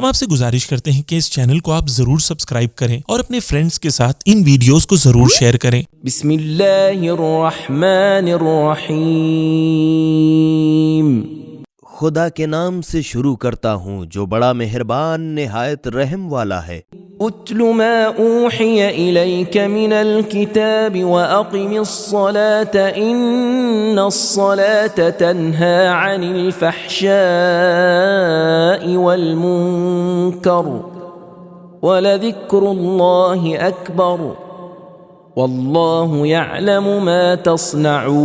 ہم آپ سے گزارش کرتے ہیں کہ اس چینل کو آپ ضرور سبسکرائب کریں اور اپنے فرینڈز کے ساتھ ان ویڈیوز کو ضرور شیئر کریں۔ بسم اللہ الرحمن الرحیم۔ خدا کے نام سے شروع کرتا ہوں جو بڑا مہربان نہایت رحم والا ہے۔ اتل ما اوحی الیک من الکتاب واقم الصلاة ان الصلاة تنہی عن الفحشاء والمنکر ولذکر اللہ اکبر واللہ یعلم ما تصنعون۔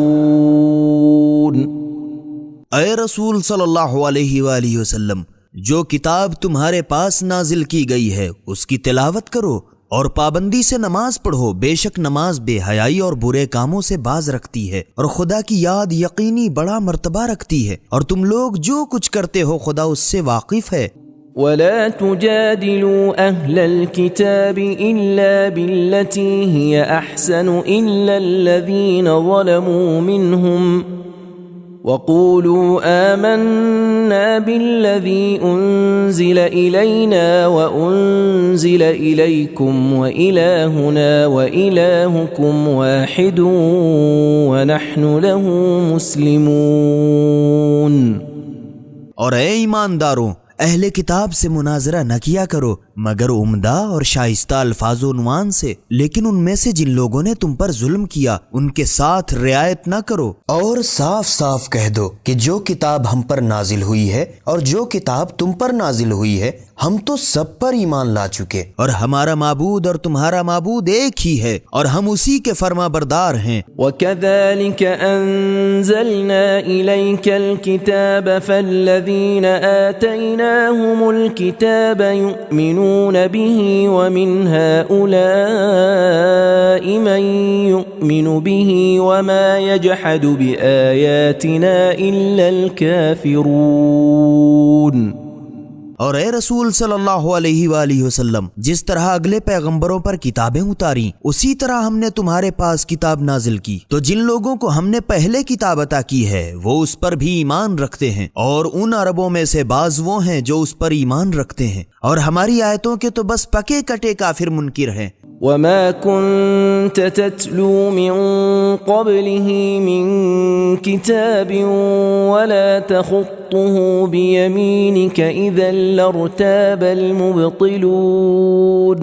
اے رسول صلی اللہ علیہ وآلہ وسلم، جو کتاب تمہارے پاس نازل کی گئی ہے اس کی تلاوت کرو اور پابندی سے نماز پڑھو، بے شک نماز بے حیائی اور برے کاموں سے باز رکھتی ہے اور خدا کی یاد یقینی بڑا مرتبہ رکھتی ہے، اور تم لوگ جو کچھ کرتے ہو خدا اس سے واقف ہے۔ ولا تجادلوا أهل الكتاب إلا بالتي هي أحسن إلا الذين ظلموا منهم وقولوا آمنا بالذي أنزل إلينا وأنزل إليكم وإلهنا وإلهكم واحد ونحن له مسلمون۔ اور اے ایمانداروں، اہل کتاب سے مناظرہ نہ کیا کرو مگر عمدہ اور شائستہ الفاظ و عنوان سے، لیکن ان میں سے جن لوگوں نے تم پر ظلم کیا ان کے ساتھ رعایت نہ کرو، اور صاف صاف کہہ دو کہ جو کتاب ہم پر نازل ہوئی ہے اور جو کتاب تم پر نازل ہوئی ہے ہم تو سب پر ایمان لا چکے، اور ہمارا معبود اور تمہارا معبود ایک ہی ہے اور ہم اسی کے فرما بردار ہیں۔ وَكَذَلِكَ أَنزَلْنَا إِلَيْكَ الْكِتَابَ فَالَّذِينَ آتَيْنَاهُمُ الْكِتَابَ يُؤْمِنُونَ بِهِ وَمِنْ هَؤُلَاءِ مَنْ يُؤْمِنُ بِهِ وَمَا يَجْحَدُ بِآيَاتِنَا إِلَّا الْكَافِرُونَ۔ اور اے رسول صلی اللہ علیہ وآلہ وسلم، جس طرح اگلے پیغمبروں پر کتابیں اتاری اسی طرح ہم نے تمہارے پاس کتاب نازل کی، تو جن لوگوں کو ہم نے پہلے کتاب عطا کی ہے وہ اس پر بھی ایمان رکھتے ہیں، اور ان عربوں میں سے بعض وہ ہیں جو اس پر ایمان رکھتے ہیں، اور ہماری آیتوں کے تو بس پکے کٹے کافر منکر ہیں۔ وَمَا كُنْتَ تَتْلُو مِنْ قَبْلِهِ مِنْ كِتَابٍ وَلَا تَخُطُّهُ بِيَمِينِكَ إِذًا لَارْتَابَ الْمُبْطِلُونَ۔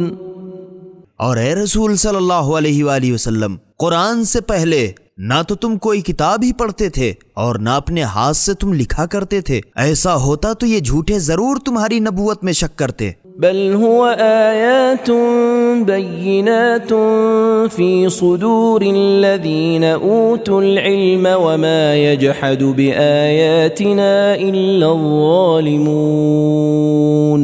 اور اے رسول صلی اللہ علیہ وآلہ وسلم، قرآن سے پہلے نہ تو تم کوئی کتاب ہی پڑھتے تھے اور نہ اپنے ہاتھ سے تم لکھا کرتے تھے، ایسا ہوتا تو یہ جھوٹے ضرور تمہاری نبوت میں شک کرتے۔ بل هو آیات بینات فی صدور الذین اوتوا العلم وما یجحد بآیاتنا الا الظالمون۔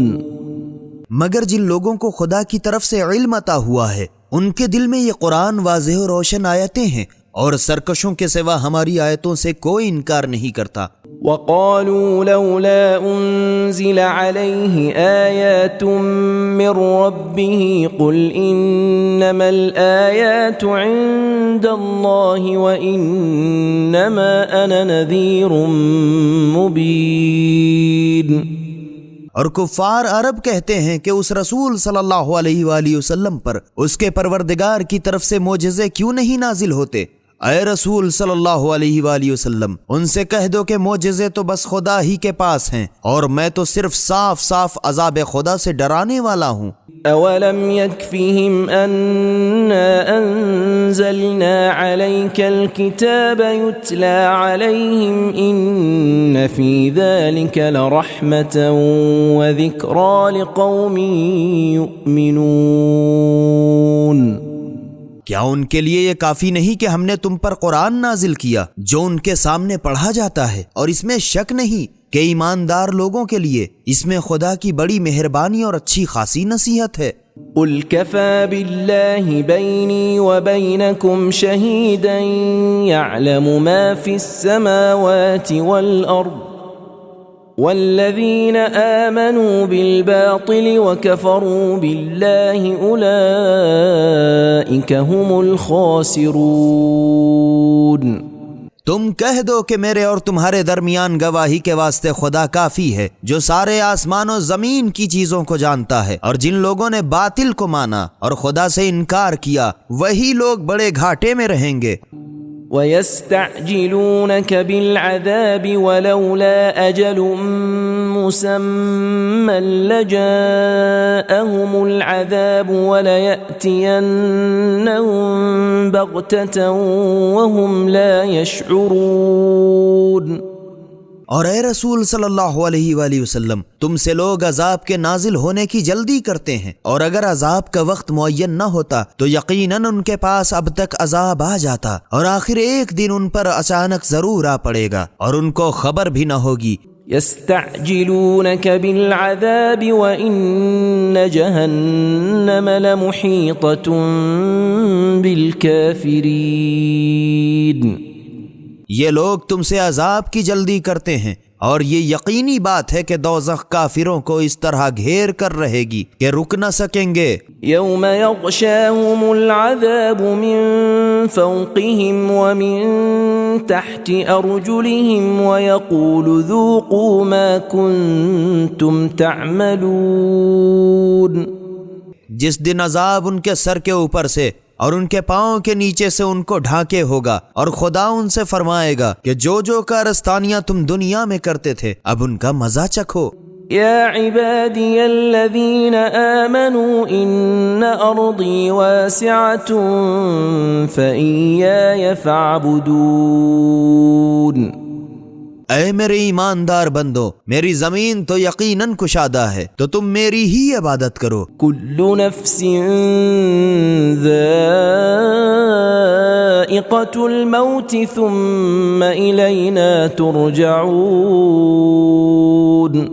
مگر جن لوگوں کو خدا کی طرف سے علم عطا ہوا ہے ان کے دل میں یہ قرآن واضح و روشن آیتیں ہیں، اور سرکشوں کے سوا ہماری آیتوں سے کوئی انکار نہیں کرتا۔ وقالوا لولا انزل عليه آیات من ربه قل انما الآیات عند الله وانما انا نذیر مبین۔ اور کفار عرب کہتے ہیں کہ اس رسول صلی اللہ علیہ وآلہ وسلم پر اس کے پروردگار کی طرف سے معجزے کیوں نہیں نازل ہوتے؟ اے رسول صلی اللہ علیہ وآلہ وسلم، ان سے کہہ دو کہ معجزے تو بس خدا ہی کے پاس ہیں، اور میں تو صرف صاف صاف عذاب خدا سے ڈرانے والا ہوں۔ اولم يكفهم انا انزلنا عليك الكتاب يتلى عليهم ان في ذلك لرحمة وذكرى لقوم يؤمنون۔ کیا ان کے لیے یہ کافی نہیں کہ ہم نے تم پر قرآن نازل کیا جو ان کے سامنے پڑھا جاتا ہے، اور اس میں شک نہیں کہ ایماندار لوگوں کے لیے اس میں خدا کی بڑی مہربانی اور اچھی خاصی نصیحت ہے۔ قل كفى بالله بيني وبينكم شهيدا يعلم ما في السماوات والأرض والذين آمنوا بالباطل وكفروا بالله أولئك هم الخاسرون۔ تم کہہ دو کہ میرے اور تمہارے درمیان گواہی کے واسطے خدا کافی ہے، جو سارے آسمان و زمین کی چیزوں کو جانتا ہے، اور جن لوگوں نے باطل کو مانا اور خدا سے انکار کیا وہی لوگ بڑے گھاٹے میں رہیں گے۔ وَيَسْتَعْجِلُونَكَ بِالْعَذَابِ وَلَوْلَا أَجَلٌ مُّسَمًّى لَّجَاءَهُمُ الْعَذَابُ وَلَيَأْتِيَنَّهُم بَغْتَةً وَهُمْ لَا يَشْعُرُونَ۔ اور اے رسول صلی اللہ علیہ وآلہ وسلم، تم سے لوگ عذاب کے نازل ہونے کی جلدی کرتے ہیں، اور اگر عذاب کا وقت معین نہ ہوتا تو یقیناً ان کے پاس اب تک عذاب آ جاتا، اور آخر ایک دن ان پر اچانک ضرور آ پڑے گا اور ان کو خبر بھی نہ ہوگی۔ يستعجلونك بالعذاب وإن جهنم لمحيطة بالكافرين۔ یہ لوگ تم سے عذاب کی جلدی کرتے ہیں، اور یہ یقینی بات ہے کہ دوزخ کافروں کو اس طرح گھیر کر رہے گی کہ رک نہ سکیں گے۔ يوم يغشاهم العذاب من فوقهم ومن تحت أرجلهم ويقول ذوقوا ما كنتم تعملون۔ جس دن عذاب ان کے سر کے اوپر سے اور ان کے پاؤں کے نیچے سے ان کو ڈھانکے ہوگا، اور خدا ان سے فرمائے گا کہ جو جو کارستانیاں تم دنیا میں کرتے تھے اب ان کا مزہ چکھو۔ يا عبادي الذين آمنوا إن أرضي واسعة فإياي فاعبدون۔ اے میرے ایماندار بندو، میری زمین تو یقیناً کشادہ ہے، تو تم میری ہی عبادت کرو۔ كل نفس ذائقة الموت ثم إلينا ترجعون۔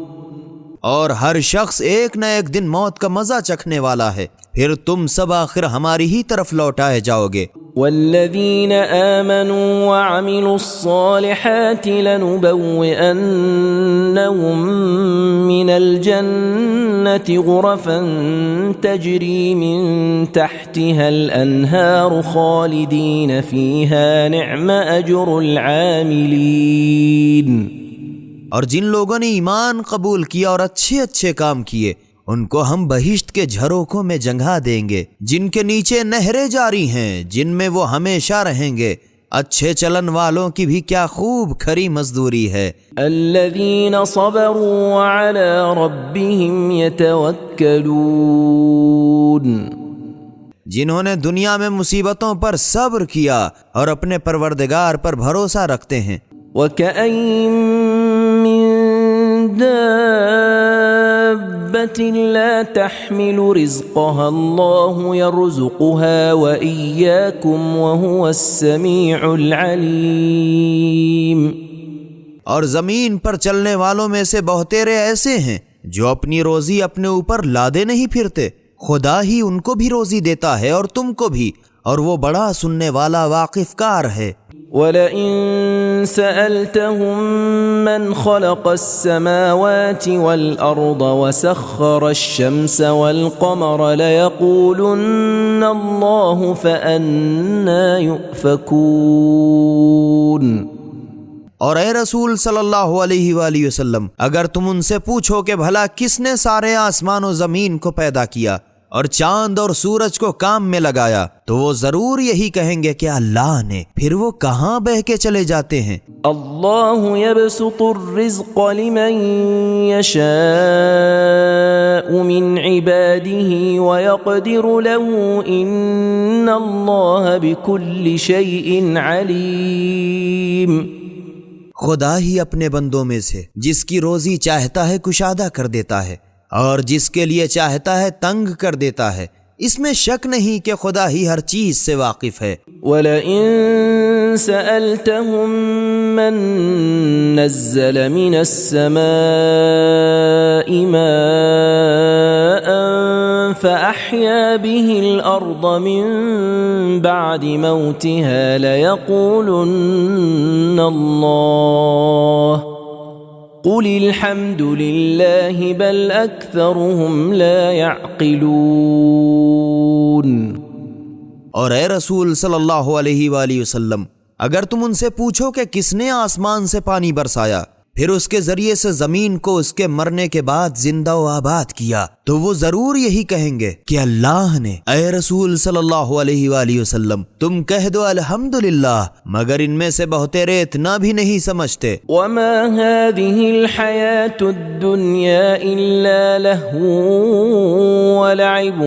اور ہر شخص ایک نہ ایک دن موت کا مزہ چکھنے والا ہے، پھر تم سب آخر ہماری ہی طرف لوٹائے جاؤ گے۔ والذين آمنوا وعملوا الصالحات لنبوئنهم من الجنة غرفا تجري من تحتها الأنهار خالدين فيها نعم أجر العاملين۔ اور جن لوگوں نے ایمان قبول کیا اور اچھے اچھے کام کیے ان کو ہم بہشت کے جھروکوں میں جگہ دیں گے، جن کے نیچے نہریں جاری ہیں، جن میں وہ ہمیشہ رہیں گے۔ اچھے چلن والوں کی بھی کیا خوب کھری مزدوری ہے۔ الذين صبروا وعلى ربهم يتوكلون۔ جنہوں نے دنیا میں مصیبتوں پر صبر کیا اور اپنے پروردگار پر بھروسہ رکھتے ہیں۔ وكأين من دابة لا تحمل رزقها الله يرزقها وإياكم وهو السميع العليم۔ اور زمین پر چلنے والوں میں سے بہتیرے ایسے ہیں جو اپنی روزی اپنے اوپر لادے نہیں پھرتے، خدا ہی ان کو بھی روزی دیتا ہے اور تم کو بھی، اور وہ بڑا سننے والا واقف کار ہے۔ وَلَئِن سَأَلْتَهُم مَّنْ خَلَقَ السَّمَاوَاتِ وَالْأَرْضَ وَسَخَّرَ الشَّمْسَ وَالْقَمَرَ لَيَقُولُنَّ اللَّهُ فَأَنَّىٰ يُؤْفَكُونَ۔ اور اے رسول صلی اللہ علیہ وآلہ وسلم، اگر تم ان سے پوچھو کہ بھلا کس نے سارے آسمان و زمین کو پیدا کیا اور چاند اور سورج کو کام میں لگایا، تو وہ ضرور یہی کہیں گے کہ اللہ نے، پھر وہ کہاں بہہ کے چلے جاتے ہیں۔ اللہ یبسط الرزق لمن یشاء من عباده ویقدر له ان اللہ بكل شیء علیم۔ خدا ہی اپنے بندوں میں سے جس کی روزی چاہتا ہے کشادہ کر دیتا ہے، اور جس کے لیے چاہتا ہے تنگ کر دیتا ہے۔ اس میں شک نہیں کہ خدا ہی ہر چیز سے واقف ہے۔ وَلَئِن سَأَلْتَهُم مَّن نَّزَّلَ مِنَ السَّمَاءِ مَاءً فَأَحْيَا بِهِ الْأَرْضَ مِن بَعْدِ مَوْتِهَا لَيَقُولُنَّ اللَّهُ قُلِ الْحَمْدُ لِلَّهِ بَلْ أَكْثَرُهُمْ لَا يَعْقِلُونَ۔ اور اے رسول صلی اللہ علیہ وآلہ وسلم، اگر تم ان سے پوچھو کہ کس نے آسمان سے پانی برسایا پھر اس کے ذریعے سے زمین کو اس کے مرنے کے بعد زندہ و آباد کیا تو وہ ضرور یہی کہیں گے کہ اللہ نے۔ اے رسول صلی اللہ علیہ وآلہ وسلم تم کہہ دو الحمدللہ، مگر ان میں سے بہترے اتنا بھی نہیں سمجھتے۔ وما هذه الحياة الدنيا إلا لهو ولعب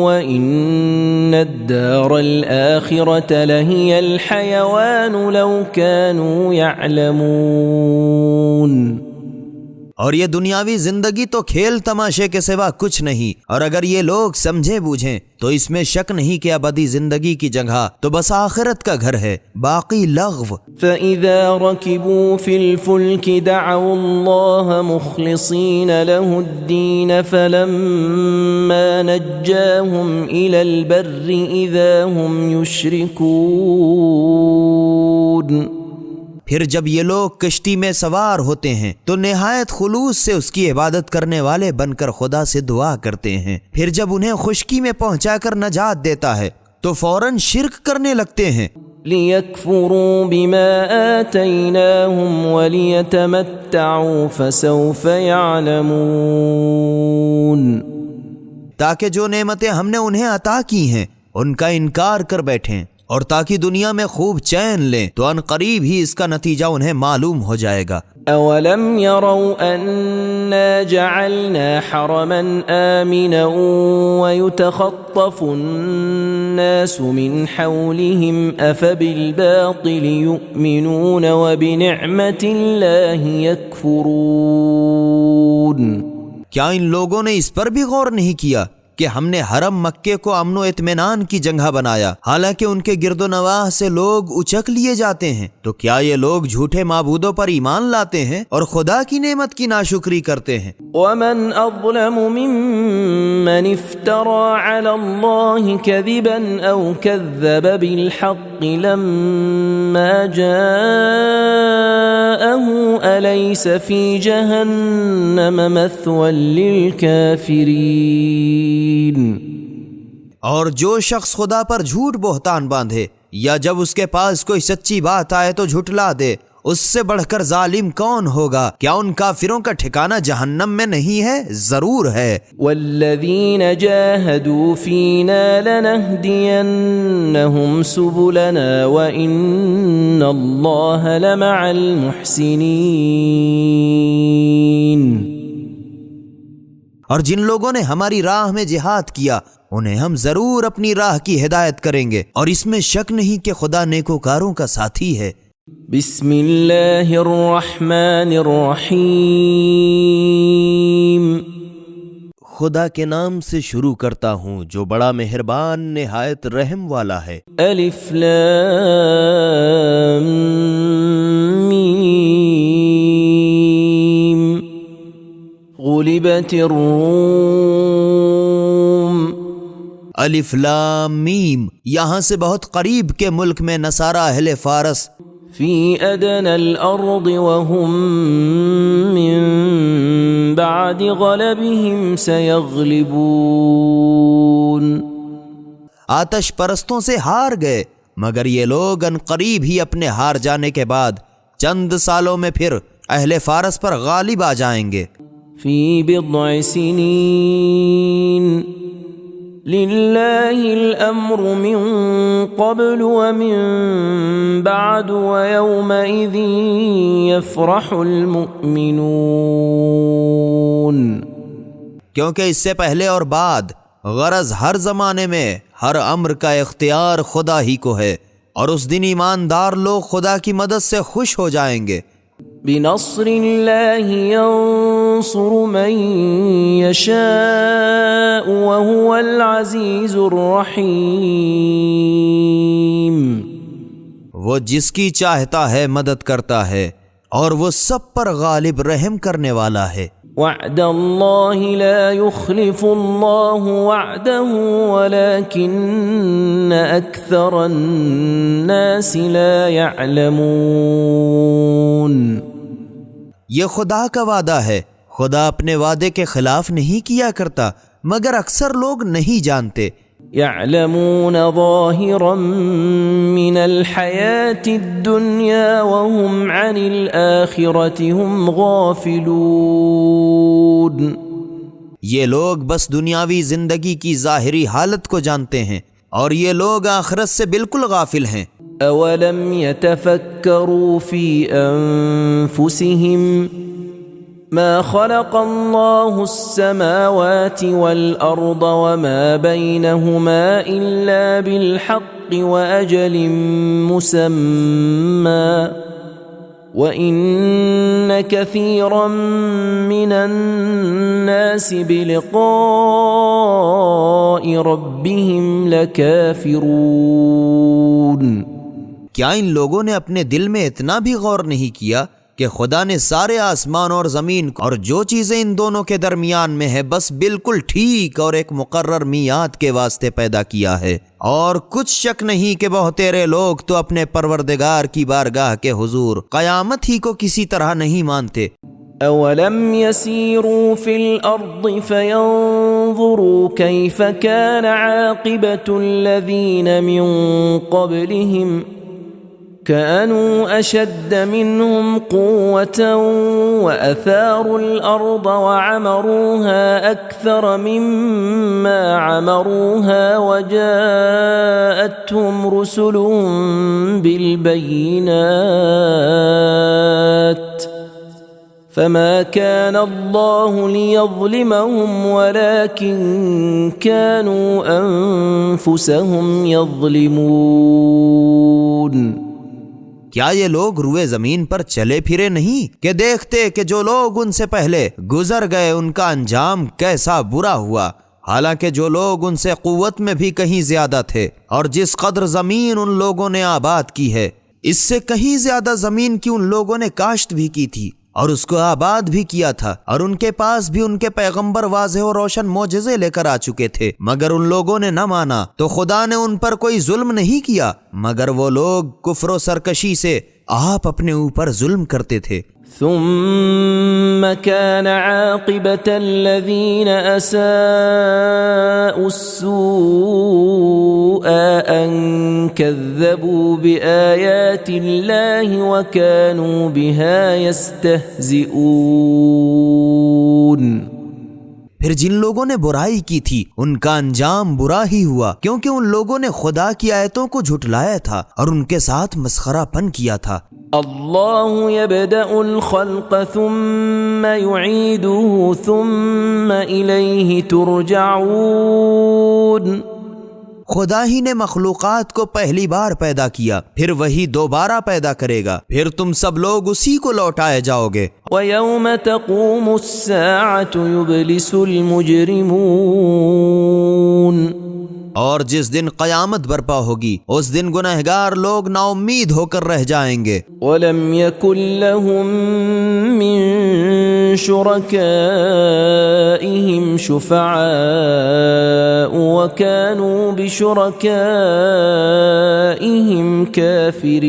وإن الدار الآخرة لهي الحيوان لو كانوا يعلمون۔ اور یہ دنیاوی زندگی تو کھیل تماشے کے سوا کچھ نہیں، اور اگر یہ لوگ سمجھے بوجھیں تو اس میں شک نہیں کہ ابدی زندگی کی جگہ تو بس آخرت کا گھر ہے، باقی لغو۔ فَإِذَا رَكِبُوا فِي الْفُلْكِ دَعَوُا اللَّهَ مُخْلِصِينَ لَهُ الدِّينَ فَلَمَّا نَجَّاهُمْ إِلَى الْبَرِّ إِذَا هُمْ يُشْرِكُونَ۔ پھر جب یہ لوگ کشتی میں سوار ہوتے ہیں تو نہایت خلوص سے اس کی عبادت کرنے والے بن کر خدا سے دعا کرتے ہیں، پھر جب انہیں خشکی میں پہنچا کر نجات دیتا ہے تو فوراً شرک کرنے لگتے ہیں۔ لِيَكْفُرُوا بِمَا آتَيْنَاهُمْ وَلِيَتَمَتَّعُوا فَسَوْفَ يَعْلَمُونَ۔ تاکہ جو نعمتیں ہم نے انہیں عطا کی ہیں ان کا انکار کر بیٹھیں، اور تاکہ دنیا میں خوب چین لیں تو ان قریب ہی اس کا نتیجہ انہیں معلوم ہو جائے گا۔ اولم يروا انا جعلنا حرما آمنا ويتخطف الناس من حولهم افبالباطل يؤمنون وبنعمة الله يكفرون۔ کیا ان لوگوں نے اس پر بھی غور نہیں کیا کہ ہم نے حرم مکے کو امن و اطمینان کی جگہ بنایا، حالانکہ ان کے گرد و نواح سے لوگ اچک لیے جاتے ہیں؟ تو کیا یہ لوگ جھوٹے معبودوں پر ایمان لاتے ہیں اور خدا کی نعمت کی ناشکری کرتے ہیں؟ ومن اظلم ممن افترى على الله كذبا او كذب بالحق لما جاءه أليس في جهنم مثوى للكافرين۔ اور جو شخص خدا پر جھوٹ بہتان باندھے یا جب اس کے پاس کوئی سچی بات آئے تو جھٹلا دے، اس سے بڑھ کر ظالم کون ہوگا؟ کیا ان کافروں کا ٹھکانہ جہنم میں نہیں ہے؟ ضرور ہے۔ والذین جاہدوا فینا لنہدینہم سبلنا وإن اللہ لمع المحسنین۔ اور جن لوگوں نے ہماری راہ میں جہاد کیا انہیں ہم ضرور اپنی راہ کی ہدایت کریں گے، اور اس میں شک نہیں کہ خدا نیکوکاروں کا ساتھی ہے۔ بسم اللہ الرحمن الرحیم۔ خدا کے نام سے شروع کرتا ہوں جو بڑا مہربان نہایت رحم والا ہے۔ الف لام میم۔ غلبت الروم۔ الف لام میم، یہاں سے بہت قریب کے ملک میں نصارہ اہل فارس فی ادنى الارض وهم من بعد غلبهم سيغلبون۔ آتش پرستوں سے ہار گئے، مگر یہ لوگ ان قریب ہی اپنے ہار جانے کے بعد چند سالوں میں پھر اہل فارس پر غالب آ جائیں گے۔ فی بضع سنین للہ الامر من قبل ومن بعد ویومئذ یفرح المؤمنون۔ کیونکہ اس سے پہلے اور بعد غرض ہر زمانے میں ہر امر کا اختیار خدا ہی کو ہے، اور اس دن ایماندار لوگ خدا کی مدد سے خوش ہو جائیں گے۔ بنصر اللہ ينصر من يشاء وهو العزیز الرحیم۔ وہ جس کی چاہتا ہے مدد کرتا ہے، اور وہ سب پر غالب رحم کرنے والا ہے۔ وعد اللہ لا يخلف اللہ وعده ولكن اکثر الناس لا يعلمون۔ یہ خدا کا وعدہ ہے، خدا اپنے وعدے کے خلاف نہیں کیا کرتا، مگر اکثر لوگ نہیں جانتے۔ يعلمون ظاهرا من الحياة الدنيا وهم عن الآخرة هم غافلون. یہ لوگ بس دنیاوی زندگی کی ظاہری حالت کو جانتے ہیں اور یہ لوگ آخرت سے بالکل غافل ہیں. أولم يتفكروا في أنفسهم ما خلق الله السماوات والأرض وما بينهما إلا بالحق وأجل مسمى وإن كثيرا من الناس بلقاء ربهم لكافرون. کیا ان لوگوں نے اپنے دل میں اتنا بھی غور نہیں کیا کہ خدا نے سارے آسمان اور زمین اور جو چیزیں ان دونوں کے درمیان میں ہے بس بالکل ٹھیک اور ایک مقرر میعاد کے واسطے پیدا کیا ہے، اور کچھ شک نہیں کہ بہتیرے لوگ تو اپنے پروردگار کی بارگاہ کے حضور قیامت ہی کو کسی طرح نہیں مانتے. أولم يسيروا في الأرض فينظروا كيف كان عاقبة الذين من قبلهم كانوا أشد منهم قوة وأثاروا الأرض وعمروها أكثر مما عمروها وجاءتهم رسلهم بالبينات فما كان الله ليظلمهم ولكن كانوا أنفسهم يظلمون. کیا یہ لوگ روئے زمین پر چلے پھرے نہیں کہ دیکھتے کہ جو لوگ ان سے پہلے گزر گئے ان کا انجام کیسا برا ہوا، حالانکہ جو لوگ ان سے قوت میں بھی کہیں زیادہ تھے، اور جس قدر زمین ان لوگوں نے آباد کی ہے اس سے کہیں زیادہ زمین کی ان لوگوں نے کاشت بھی کی تھی اور اس کو آباد بھی کیا تھا، اور ان کے پاس بھی ان کے پیغمبر واضح و روشن معجزے لے کر آ چکے تھے، مگر ان لوگوں نے نہ مانا تو خدا نے ان پر کوئی ظلم نہیں کیا، مگر وہ لوگ کفر و سرکشی سے آپ اپنے اوپر ظلم کرتے تھے. ثم كان عاقبة الذين أساءوا السوء أن كذبوا بآيات الله وكانوا بها يستهزئون. پھر جن لوگوں نے برائی کی تھی ان کا انجام برا ہی ہوا، کیونکہ ان لوگوں نے خدا کی آیتوں کو جھٹلایا تھا اور ان کے ساتھ مسخرہ پن کیا تھا. اللہ يبدأ الخلق ثم يعيده ثم إليه ترجعون. خدا ہی نے مخلوقات کو پہلی بار پیدا کیا، پھر وہی دوبارہ پیدا کرے گا، پھر تم سب لوگ اسی کو لوٹائے جاؤ گے. وَيَوْمَ تَقُومُ السَّاعَةُ يُبْلِسُ الْمُجْرِمُونَ. اور جس دن قیامت برپا ہوگی اس دن گنہگار لوگ نا امید ہو کر رہ جائیں گے. وَلَمْ يَكُنْ لَهُمْ مِنْ شُرَكَائِهِمْ شُفَعَاءُ وَكَانُوا بِشُرَكَائِهِمْ كَافِرِينَ.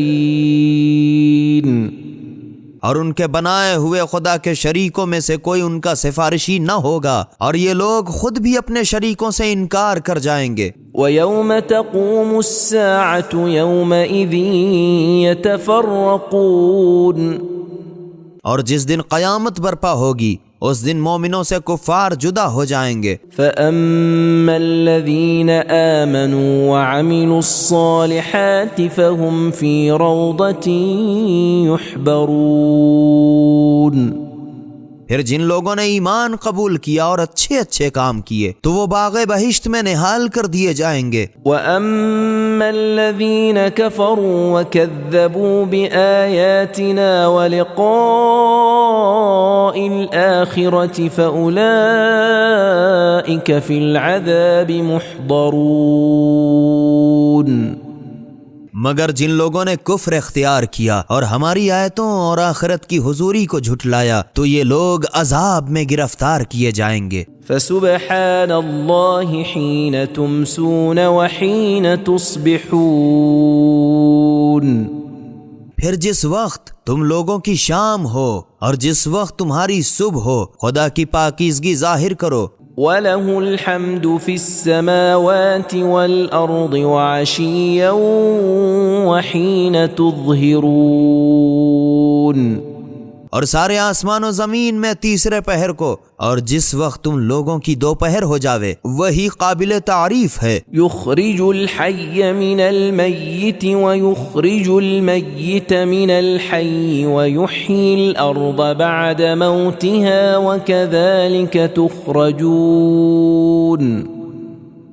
اور ان کے بنائے ہوئے خدا کے شریکوں میں سے کوئی ان کا سفارشی نہ ہوگا، اور یہ لوگ خود بھی اپنے شریکوں سے انکار کر جائیں گے. وَيَوْمَ تَقُومُ السَّاعَةُ يَوْمَئِذٍ يَتَفَرَّقُونَ. اور جس دن قیامت برپا ہوگی اس دن مومنوں سے کفار جدا ہو جائیں گے. فَأَمَّا الَّذِينَ آمَنُوا وَعَمِلُوا الصَّالِحَاتِ فَهُمْ فِي رَوْضَةٍ يُحْبَرُونَ. پھر جن لوگوں نے ایمان قبول کیا اور اچھے اچھے کام کیے تو وہ باغ بہشت میں نہال کر دیے جائیں گے. وَأَمَّا الَّذِينَ كَفَرُوا وَكَذَّبُوا بِآيَاتِنَا وَلِقَاءِ الْآخِرَةِ فَأُولَئِكَ فِي الْعَذَابِ مُحْضَرُونَ. مگر جن لوگوں نے کفر اختیار کیا اور ہماری آیتوں اور آخرت کی حضوری کو جھٹلایا تو یہ لوگ عذاب میں گرفتار کیے جائیں گے. فسبحان اللہ حین تمسون وحین تصبحون. پھر جس وقت تم لوگوں کی شام ہو اور جس وقت تمہاری صبح ہو خدا کی پاکیزگی ظاہر کرو. وَلَهُ الْحَمْدُ فِي السَّمَاوَاتِ وَالْأَرْضِ وَعَشِيًّا وَحِينَ تُظْهِرُونَ، اور سارے آسمان و زمین میں تیسرے پہر کو اور جس وقت تم لوگوں کی دوپہر ہو جاوے وہی قابل تعریف ہے۔ يخرج الحي من الميت ويخرج الميت من الحي ويحيي الأرض بعد موتها وكذلك تخرجون۔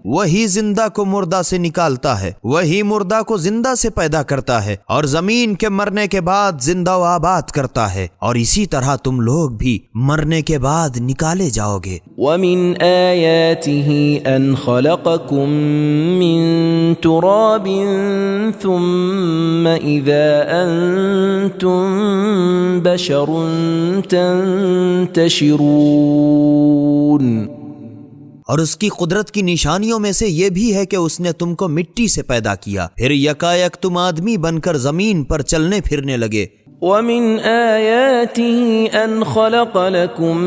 وہی زندہ کو مردہ سے نکالتا ہے، وہی مردہ کو زندہ سے پیدا کرتا ہے، اور زمین کے مرنے کے بعد زندہ و آباد کرتا ہے، اور اسی طرح تم لوگ بھی مرنے کے بعد نکالے جاؤ گے۔ وَمِنْ آيَاتِهِ أَنْ خَلَقَكُم مِّن تُرَابٍ ثُمَّ إِذَا أَنْتُمْ بَشَرٌ تَنْتَشِرُونَ۔ اور اس کی قدرت کی نشانیوں میں سے یہ بھی ہے کہ اس نے تم کو مٹی سے پیدا کیا، پھر یکایک تم آدمی بن کر زمین پر چلنے پھرنے لگے۔ وَمِنْ آيَاتِهِ أَنْ خَلَقَ لَكُم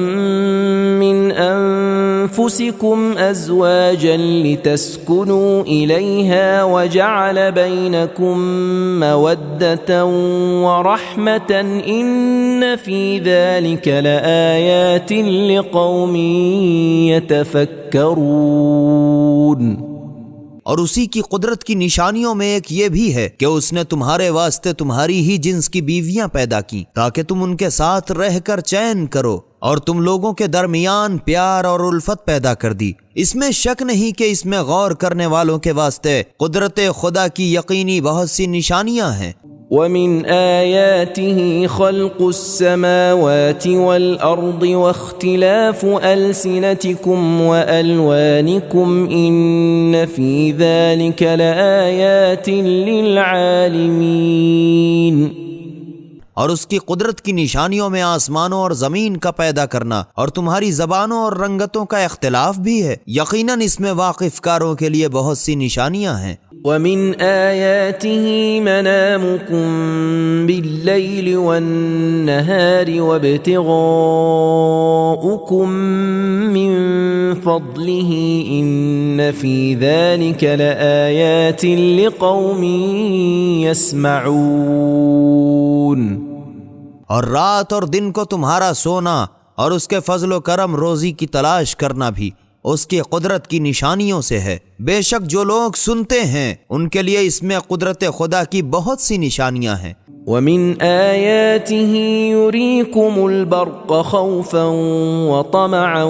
مِّنْ أَنفُسِكُمْ أَزْوَاجًا لِتَسْكُنُوا إِلَيْهَا وَجَعَلَ بَيْنَكُم مَّوَدَّةً وَرَحْمَةً إِنَّ فِي ذَلِكَ لَآيَاتٍ لِقَوْمٍ يَتَفَكَّرُونَ۔ اور اسی کی قدرت کی نشانیوں میں ایک یہ بھی ہے کہ اس نے تمہارے واسطے تمہاری ہی جنس کی بیویاں پیدا کی تاکہ تم ان کے ساتھ رہ کر چین کرو، اور تم لوگوں کے درمیان پیار اور الفت پیدا کر دی۔ اس میں شک نہیں کہ اس میں غور کرنے والوں کے واسطے قدرت خدا کی یقینی بہت سی نشانیاں ہیں۔ وَمِنْ آيَاتِهِ خَلْقُ السَّمَاوَاتِ وَالْأَرْضِ وَاخْتِلَافُ أَلْسِنَتِكُمْ وَأَلْوَانِكُمْ إِنَّ فِي ذَلِكَ لَآيَاتٍ لِلْعَالِمِينَ۔ اور اس کی قدرت کی نشانیوں میں آسمانوں اور زمین کا پیدا کرنا اور تمہاری زبانوں اور رنگتوں کا اختلاف بھی ہے، یقیناً اس میں واقف کاروں کے لیے بہت سی نشانیاں ہیں۔ وَمِنْ آيَاتِهِ مَنَامُكُمْ بِاللَّيْلِ وَالنَّهَارِ وَابْتِغَاؤُكُمْ مِنْ فَضْلِهِ إِنَّ فِي ذَلِكَ لَآيَاتٍ لِقَوْمٍ يَسْمَعُونَ۔ اور رات اور دن کو تمہارا سونا اور اس کے فضل و کرم روزی کی تلاش کرنا بھی اس کی قدرت کی نشانیوں سے ہے۔ بے شک جو لوگ سنتے ہیں ان کے لیے اس میں قدرت خدا کی بہت سی نشانیاں ہیں۔ وَمِنْ آيَاتِهِ يُرِيكُمُ الْبَرْقَ خَوْفًا وَطَمَعًا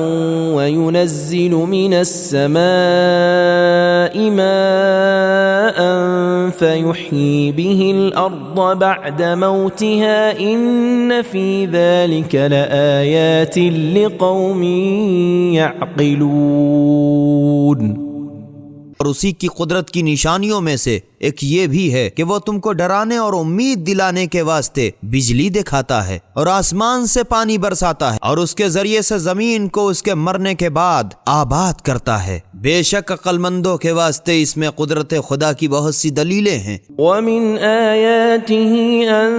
وَيُنَزِّلُ مِنَ السَّمَاءِ مَاءً فَيُحْيِي بِهِ الْأَرْضَ بَعْدَ مَوْتِهَا إِنَّ فِي ذَلِكَ لَآيَاتٍ لِقَوْمٍ يَعْقِلُونَ۔ اور اسی کی قدرت کی نشانیوں میں سے ایک یہ بھی ہے کہ وہ تم کو ڈرانے اور امید دلانے کے واسطے بجلی دکھاتا ہے اور آسمان سے پانی برساتا ہے اور اس کے ذریعے سے زمین کو اس کے مرنے کے بعد آباد کرتا ہے۔ بے شک عقل مندوں کے واسطے اس میں قدرت خدا کی بہت سی دلیلیں ہیں۔ وَمِنْ آيَاتِهِ أَن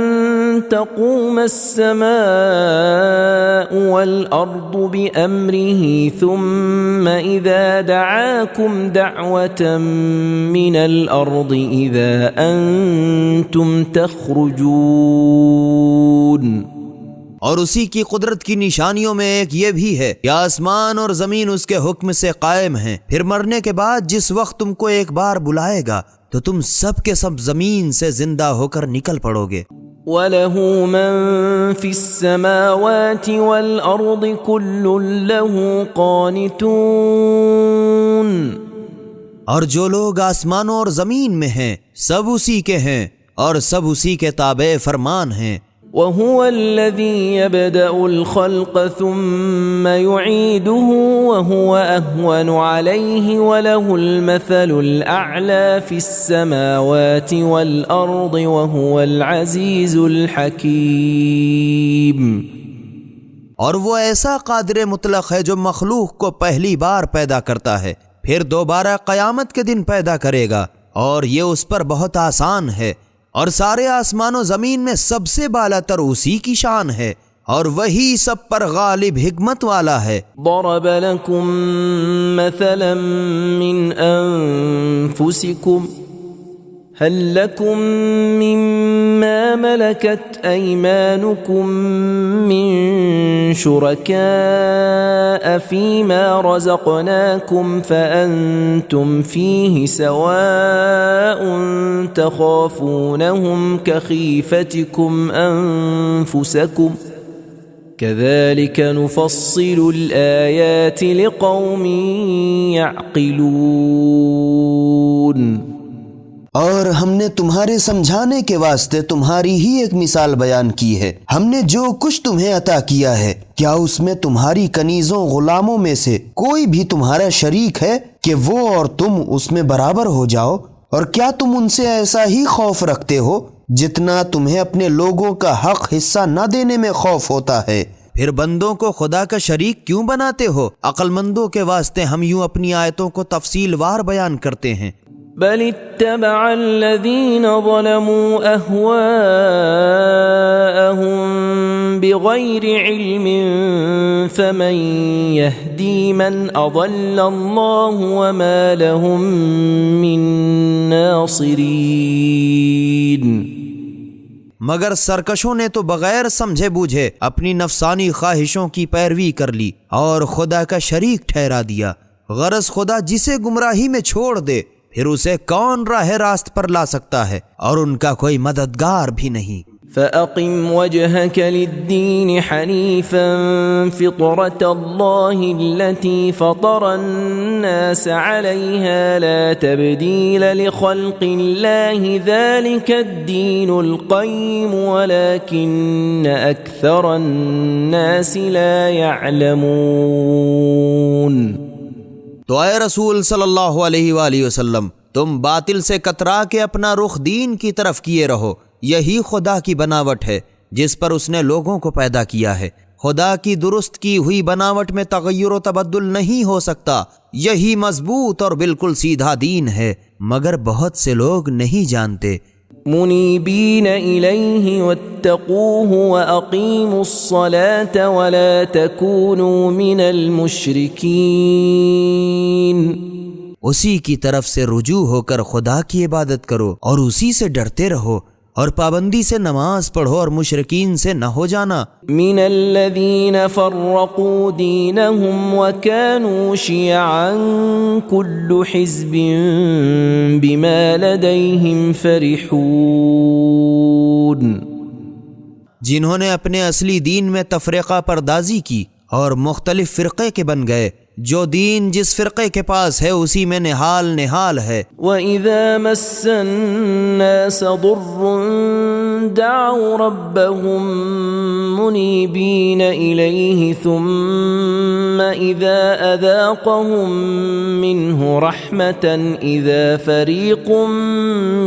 تَقُومَ السَّمَاءُ وَالْأَرْضُ بِأَمْرِهِ ثُمَّ إِذَا دَعَاكُمْ دَعْوَةً مِّنَ الْأَرْضِ إِذَا أَنْتُمْ تَخْرُجُونَ۔ اور اسی کی قدرت کی نشانیوں میں ایک یہ بھی ہے کہ آسمان اور زمین اس کے حکم سے قائم ہیں، پھر مرنے کے بعد جس وقت تم کو ایک بار بلائے گا تو تم سب کے سب زمین سے زندہ ہو کر نکل پڑو گے۔ وَلَهُ مَن فِي السَّمَاوَاتِ وَالْأَرْضِ كُلٌّ لَهُ قَانِتُونَ۔ اور جو لوگ آسمانوں اور زمین میں ہیں سب اسی کے ہیں اور سب اسی کے تابع فرمان ہیں۔ وَهُوَ الَّذِي يَبْدَأُ الْخَلْقَ ثُمَّ يُعِيدُهُ وَهُوَ أَهْوَنُ عَلَيْهِ وَلَهُ الْمَثَلُ الْأَعْلَى فِي السَّمَاوَاتِ وَالْأَرْضِ وَهُوَ الْعَزِيزُ الْحَكِيمُ۔ اور وہ ایسا قادر مطلق ہے جو مخلوق کو پہلی بار پیدا کرتا ہے پھر دوبارہ قیامت کے دن پیدا کرے گا، اور یہ اس پر بہت آسان ہے، اور سارے آسمان و زمین میں سب سے بالا تر اسی کی شان ہے، اور وہی سب پر غالب حکمت والا ہے۔ ضرب لكم مثلا من أنفسكم هل لكم مما ملكت أيمانكم من شركاء فيما رزقناكم فأنتم فيه سواء تخافونهم كخيفتكم أنفسكم كذلك نفصل الآيات لقوم يعقلون۔ اور ہم نے تمہارے سمجھانے کے واسطے تمہاری ہی ایک مثال بیان کی ہے۔ ہم نے جو کچھ تمہیں عطا کیا ہے، کیا اس میں تمہاری کنیزوں غلاموں میں سے کوئی بھی تمہارا شریک ہے کہ وہ اور تم اس میں برابر ہو جاؤ؟ اور کیا تم ان سے ایسا ہی خوف رکھتے ہو جتنا تمہیں اپنے لوگوں کا حق حصہ نہ دینے میں خوف ہوتا ہے؟ پھر بندوں کو خدا کا شریک کیوں بناتے ہو؟ عقل مندوں کے واسطے ہم یوں اپنی آیتوں کو تفصیل وار بیان کرتے ہیں۔ بل اتبع الذين ظلموا أهواءهم بغير علم فمن يهدي من أضل الله وما لهم من ناصرين۔ مگر سرکشوں نے تو بغیر سمجھے بوجھے اپنی نفسانی خواہشوں کی پیروی کر لی اور خدا کا شریک ٹھہرا دیا۔ غرض خدا جسے گمراہی میں چھوڑ دے پھر اسے کون راہ راست پر لا سکتا ہے، اور ان کا کوئی مددگار بھی نہیں۔ فَأَقِمْ وَجْهَكَ لِلدِّينِ حَنِيفًا فِطْرَةَ اللَّهِ الَّتِي فَطَرَ النَّاسَ عَلَيْهَا لَا تَبْدِيلَ لِخَلْقِ اللَّهِ ذَلِكَ الدِّينُ الْقَيِّمُ وَلَكِنَّ أَكْثَرَ النَّاسِ لَا يَعْلَمُونَ۔ تو اے رسول صلی اللہ علیہ وآلہ وسلم، تم باطل سے کترا کے اپنا رخ دین کی طرف کیے رہو۔ یہی خدا کی بناوٹ ہے جس پر اس نے لوگوں کو پیدا کیا ہے۔ خدا کی درست کی ہوئی بناوٹ میں تغیر و تبدل نہیں ہو سکتا۔ یہی مضبوط اور بالکل سیدھا دین ہے، مگر بہت سے لوگ نہیں جانتے۔ منیبین الیہ واتقوہ واقیموا الصلاة ولا تکونوا من المشرکین۔ اسی کی طرف سے رجوع ہو کر خدا کی عبادت کرو اور اسی سے ڈرتے رہو، اور پابندی سے نماز پڑھو اور مشرکین سے نہ ہو جانا۔ من الذین فرقوا دینہم وکانوا شیعا کل حزب بما لدیہم فرحون۔ جنہوں نے اپنے اصلی دین میں تفرقہ پردازی کی اور مختلف فرقے کے بن گئے، جو دین جس فرقے کے پاس ہے اسی میں نہال نہال ہے۔ وَإِذَا مَسَّ النَّاسَ ضُرٌّ دَعَوْا رَبَّهُم مُنِيبِينَ إِلَيْهِ ثُمَّ إِذَا أَذَاقَهُم مِّنْهُ رَحْمَةً إِذَا فَرِيقٌ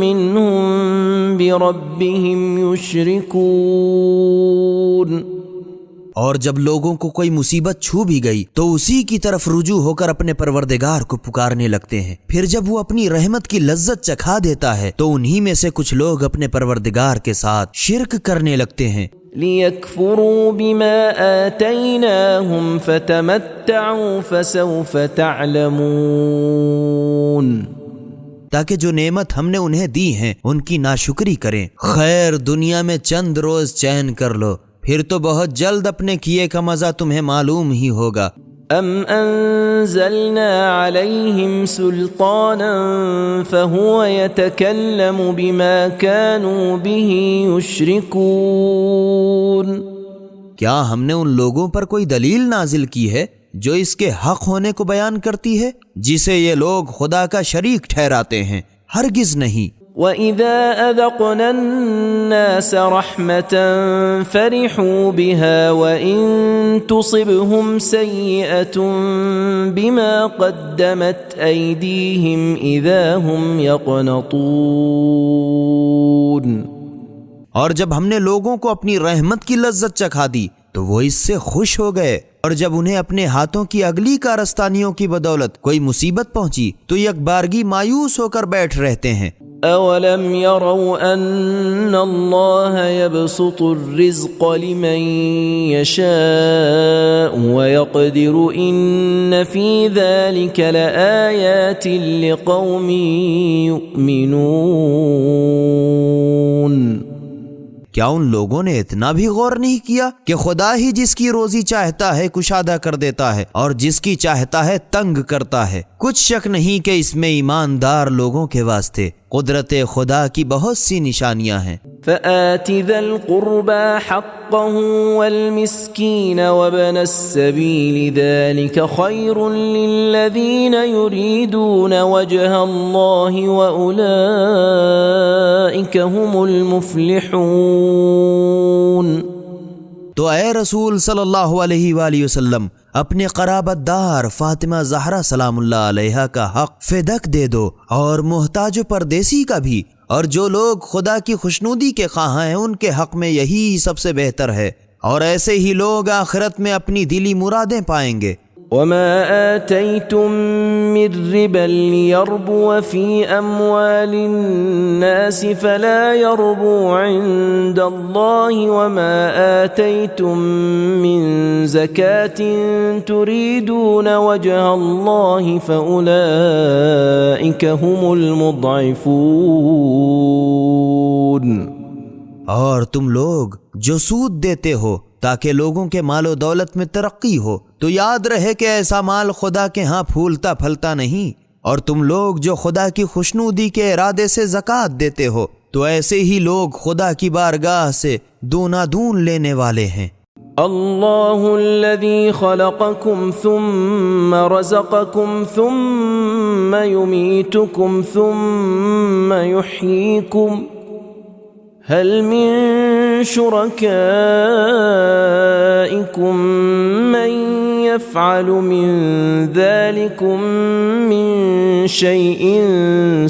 مِّنْهُم بِرَبِّهِمْ يُشْرِكُونَ۔ اور جب لوگوں کو کوئی مصیبت چھو بھی گئی تو اسی کی طرف رجوع ہو کر اپنے پروردگار کو پکارنے لگتے ہیں۔ پھر جب وہ اپنی رحمت کی لذت چکھا دیتا ہے تو انہی میں سے کچھ لوگ اپنے پروردگار کے ساتھ شرک کرنے لگتے ہیں۔ لِيَكْفُرُوا بِمَا آتَيْنَاهُمْ فَتَمَتَّعُوا فَسَوْفَ تَعْلَمُونَ۔ تاکہ جو نعمت ہم نے انہیں دی ہیں ان کی ناشکری کریں۔ خیر دنیا میں چند روز چین کر لو، پھر تو بہت جلد اپنے کیے کا مزہ تمہیں معلوم ہی ہوگا۔ ام انزلنا علیہم سلطانا فہو یتکلم بما كانوا به یشرکون۔ کیا ہم نے ان لوگوں پر کوئی دلیل نازل کی ہے جو اس کے حق ہونے کو بیان کرتی ہے جسے یہ لوگ خدا کا شریک ٹھہراتے ہیں؟ ہرگز نہیں۔ وَإِذَا أَذَقْنَا النَّاسَ رَحْمَةً فَرِحُوا بِهَا وَإِن تُصِبْهُمْ سَيِّئَةٌ بِمَا قَدَّمَتْ أَيْدِيهِمْ إِذَا هُمْ يَقْنَطُونَ۔ اور جب ہم نے لوگوں کو اپنی رحمت کی لذت چکھا دی تو وہ اس سے خوش ہو گئے، اور جب انہیں اپنے ہاتھوں کی اگلی کارستانیوں کی بدولت کوئی مصیبت پہنچی تو یک بارگی مایوس ہو کر بیٹھ رہتے ہیں۔ أولم يروا أن الله يبسط الرزق لمن يشاء ويقدر إن في ذلك لآيات لقوم يؤمنون۔ کیا ان لوگوں نے اتنا بھی غور نہیں کیا کہ خدا ہی جس کی روزی چاہتا ہے کشادہ کر دیتا ہے اور جس کی چاہتا ہے تنگ کرتا ہے؟ کچھ شک نہیں کہ اس میں ایماندار لوگوں کے واسطے قدرت خدا کی بہت سی نشانیاں ہیں۔ فآت ذا القربى حقه والمسكين وابن السبيل ذلك خير للذين يريدون وجه الله وأولئك هم المفلحون۔ تو اے رسول صلی اللہ علیہ وآلہ وسلم اپنے قرابت دار فاطمہ زہرا سلام اللہ علیہا کا حق فدک دے دو، اور محتاج و پردیسی کا بھی، اور جو لوگ خدا کی خوشنودی کے خواہاں ہیں ان کے حق میں یہی سب سے بہتر ہے، اور ایسے ہی لوگ آخرت میں اپنی دلی مرادیں پائیں گے۔ وما آتيتم من ربا ليربو في أموال الناس فلا يربو عند الله وما آتيتم من زكاة تريدون وجه الله فأولئك هم المضعفون۔ اور تم لوگ جو سود دیتے ہو تاکہ لوگوں کے مال و دولت میں ترقی ہو، تو یاد رہے کہ ایسا مال خدا کے ہاں پھولتا پھلتا نہیں، اور تم لوگ جو خدا کی خوشنودی کے ارادے سے زکوٰۃ دیتے ہو تو ایسے ہی لوگ خدا کی بارگاہ سے دونا دون لینے والے ہیں۔ اللہ الذی خلقکم ثم رزقکم ثم یمیتکم ثم یحییکم هل من شركائكم من يفعل من ذلكم من شيء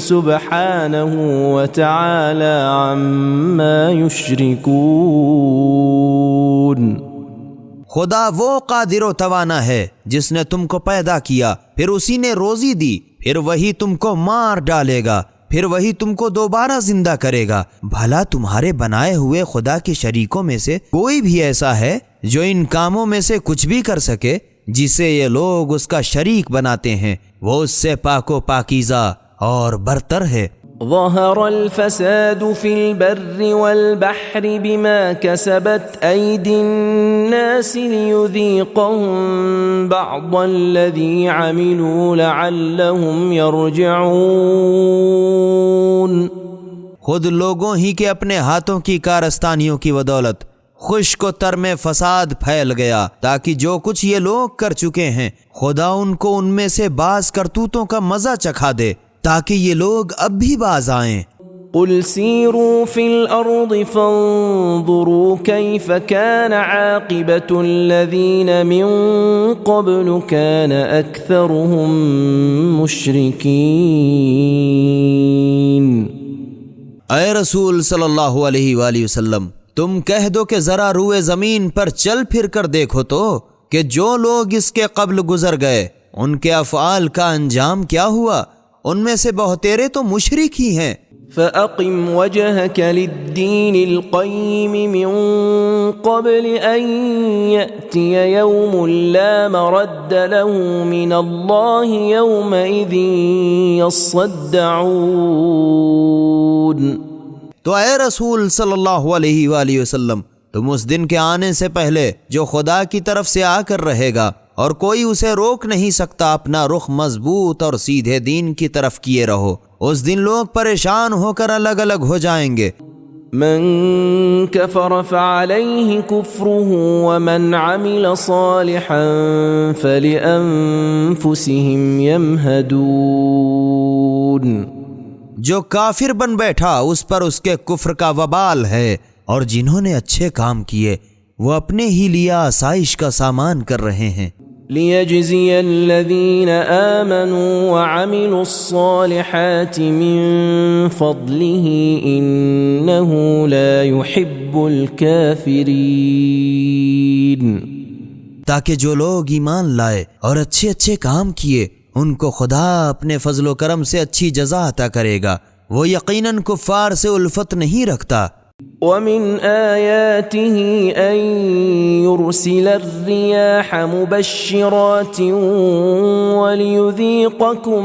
سبحانه وتعالى عما يشركون۔ خدا وہ قادر و توانا ہے جس نے تم کو پیدا کیا، پھر اسی نے روزی دی، پھر وہی تم کو مار ڈالے گا، پھر وہی تم کو دوبارہ زندہ کرے گا۔ بھلا تمہارے بنائے ہوئے خدا کے شریکوں میں سے کوئی بھی ایسا ہے جو ان کاموں میں سے کچھ بھی کر سکے جسے یہ لوگ اس کا شریک بناتے ہیں؟ وہ اس سے پاک و پاکیزہ اور برتر ہے۔ ظهر الفساد في البر والبحر بما كسبت أيدي الناس ليذيقهم بعض الذي عملوا لعلهم يرجعون۔ خود لوگوں ہی کے اپنے ہاتھوں کی کارستانیوں کی بدولت خشک و تر میں فساد پھیل گیا، تاکہ جو کچھ یہ لوگ کر چکے ہیں خدا ان کو ان میں سے بعض کرتوتوں کا مزہ چکھا دے تاکہ یہ لوگ اب بھی باز آئیں۔ قل سیروا فی الارض فانظروا کیف کان عاقبۃ الذین من قبل کان اکثرهم مشرکین۔ اے رسول صلی اللہ علیہ وآلہ وسلم تم کہہ دو کہ ذرا روئے زمین پر چل پھر کر دیکھو تو کہ جو لوگ اس کے قبل گزر گئے ان کے افعال کا انجام کیا ہوا، ان میں سے بہتیرے تو مشرک ہی ہیں۔ فَأَقِمْ وَجْهَكَ لِلدِّينِ الْقَيِّمِ مِنْ قَبْلِ أَنْ يَأْتِيَ يَوْمٌ لَا مَرَدَّ لَهُ مِنَ اللَّهِ يَوْمَئِذٍ يَصَّدَّعُونَ۔ تو اے رسول صلی اللہ علیہ وآلہ وسلم تم اس دن کے آنے سے پہلے جو خدا کی طرف سے آ کر رہے گا اور کوئی اسے روک نہیں سکتا، اپنا رخ مضبوط اور سیدھے دین کی طرف کیے رہو۔ اس دن لوگ پریشان ہو کر الگ الگ ہو جائیں گے۔ من كفر فعليه كفره ومن عمل صالحا فلأنفسهم يمهدون۔ جو کافر بن بیٹھا اس پر اس کے کفر کا وبال ہے، اور جنہوں نے اچھے کام کیے وہ اپنے ہی لیے آسائش کا سامان کر رہے ہیں۔ لِيَجْزِيَ الَّذِينَ آمَنُوا وَعَمِلُوا الصَّالِحَاتِ مِن فَضْلِهِ إِنَّهُ لَا يُحِبُّ الْكَافِرِينَ۔ تاکہ جو لوگ ایمان لائے اور اچھے اچھے کام کیے ان کو خدا اپنے فضل و کرم سے اچھی جزا عطا کرے گا، وہ یقیناً کفار سے الفت نہیں رکھتا۔ ومن آياته أن يرسل الرياح مبشرات وليذيقكم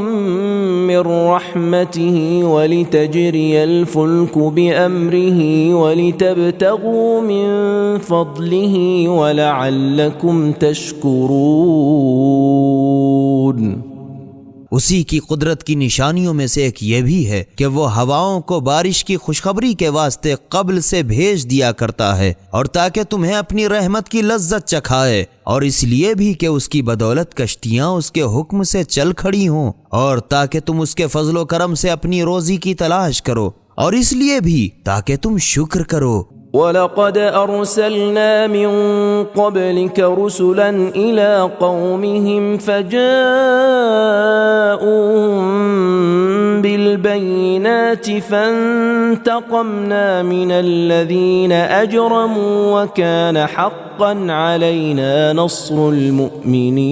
من رحمته ولتجري الفلك بأمره ولتبتغوا من فضله ولعلكم تشكرون۔ اسی کی قدرت کی نشانیوں میں سے ایک یہ بھی ہے کہ وہ ہواؤں کو بارش کی خوشخبری کے واسطے قبل سے بھیج دیا کرتا ہے، اور تاکہ تمہیں اپنی رحمت کی لذت چکھائے، اور اس لیے بھی کہ اس کی بدولت کشتیاں اس کے حکم سے چل کھڑی ہوں، اور تاکہ تم اس کے فضل و کرم سے اپنی روزی کی تلاش کرو، اور اس لیے بھی تاکہ تم شکر کرو۔ وَلَقَدْ أَرْسَلْنَا مِن قَبْلِكَ رُسُلًا إِلَىٰ قَوْمِهِمْ فَجَاءُوهُم بِالْبَيِّنَاتِ فَانتَقَمْنَا مِنَ الَّذِينَ أَجْرَمُوا وَكَانَ حَقًّا عَلَيْنَا نَصْرُ الْمُؤْمِنِينَ۔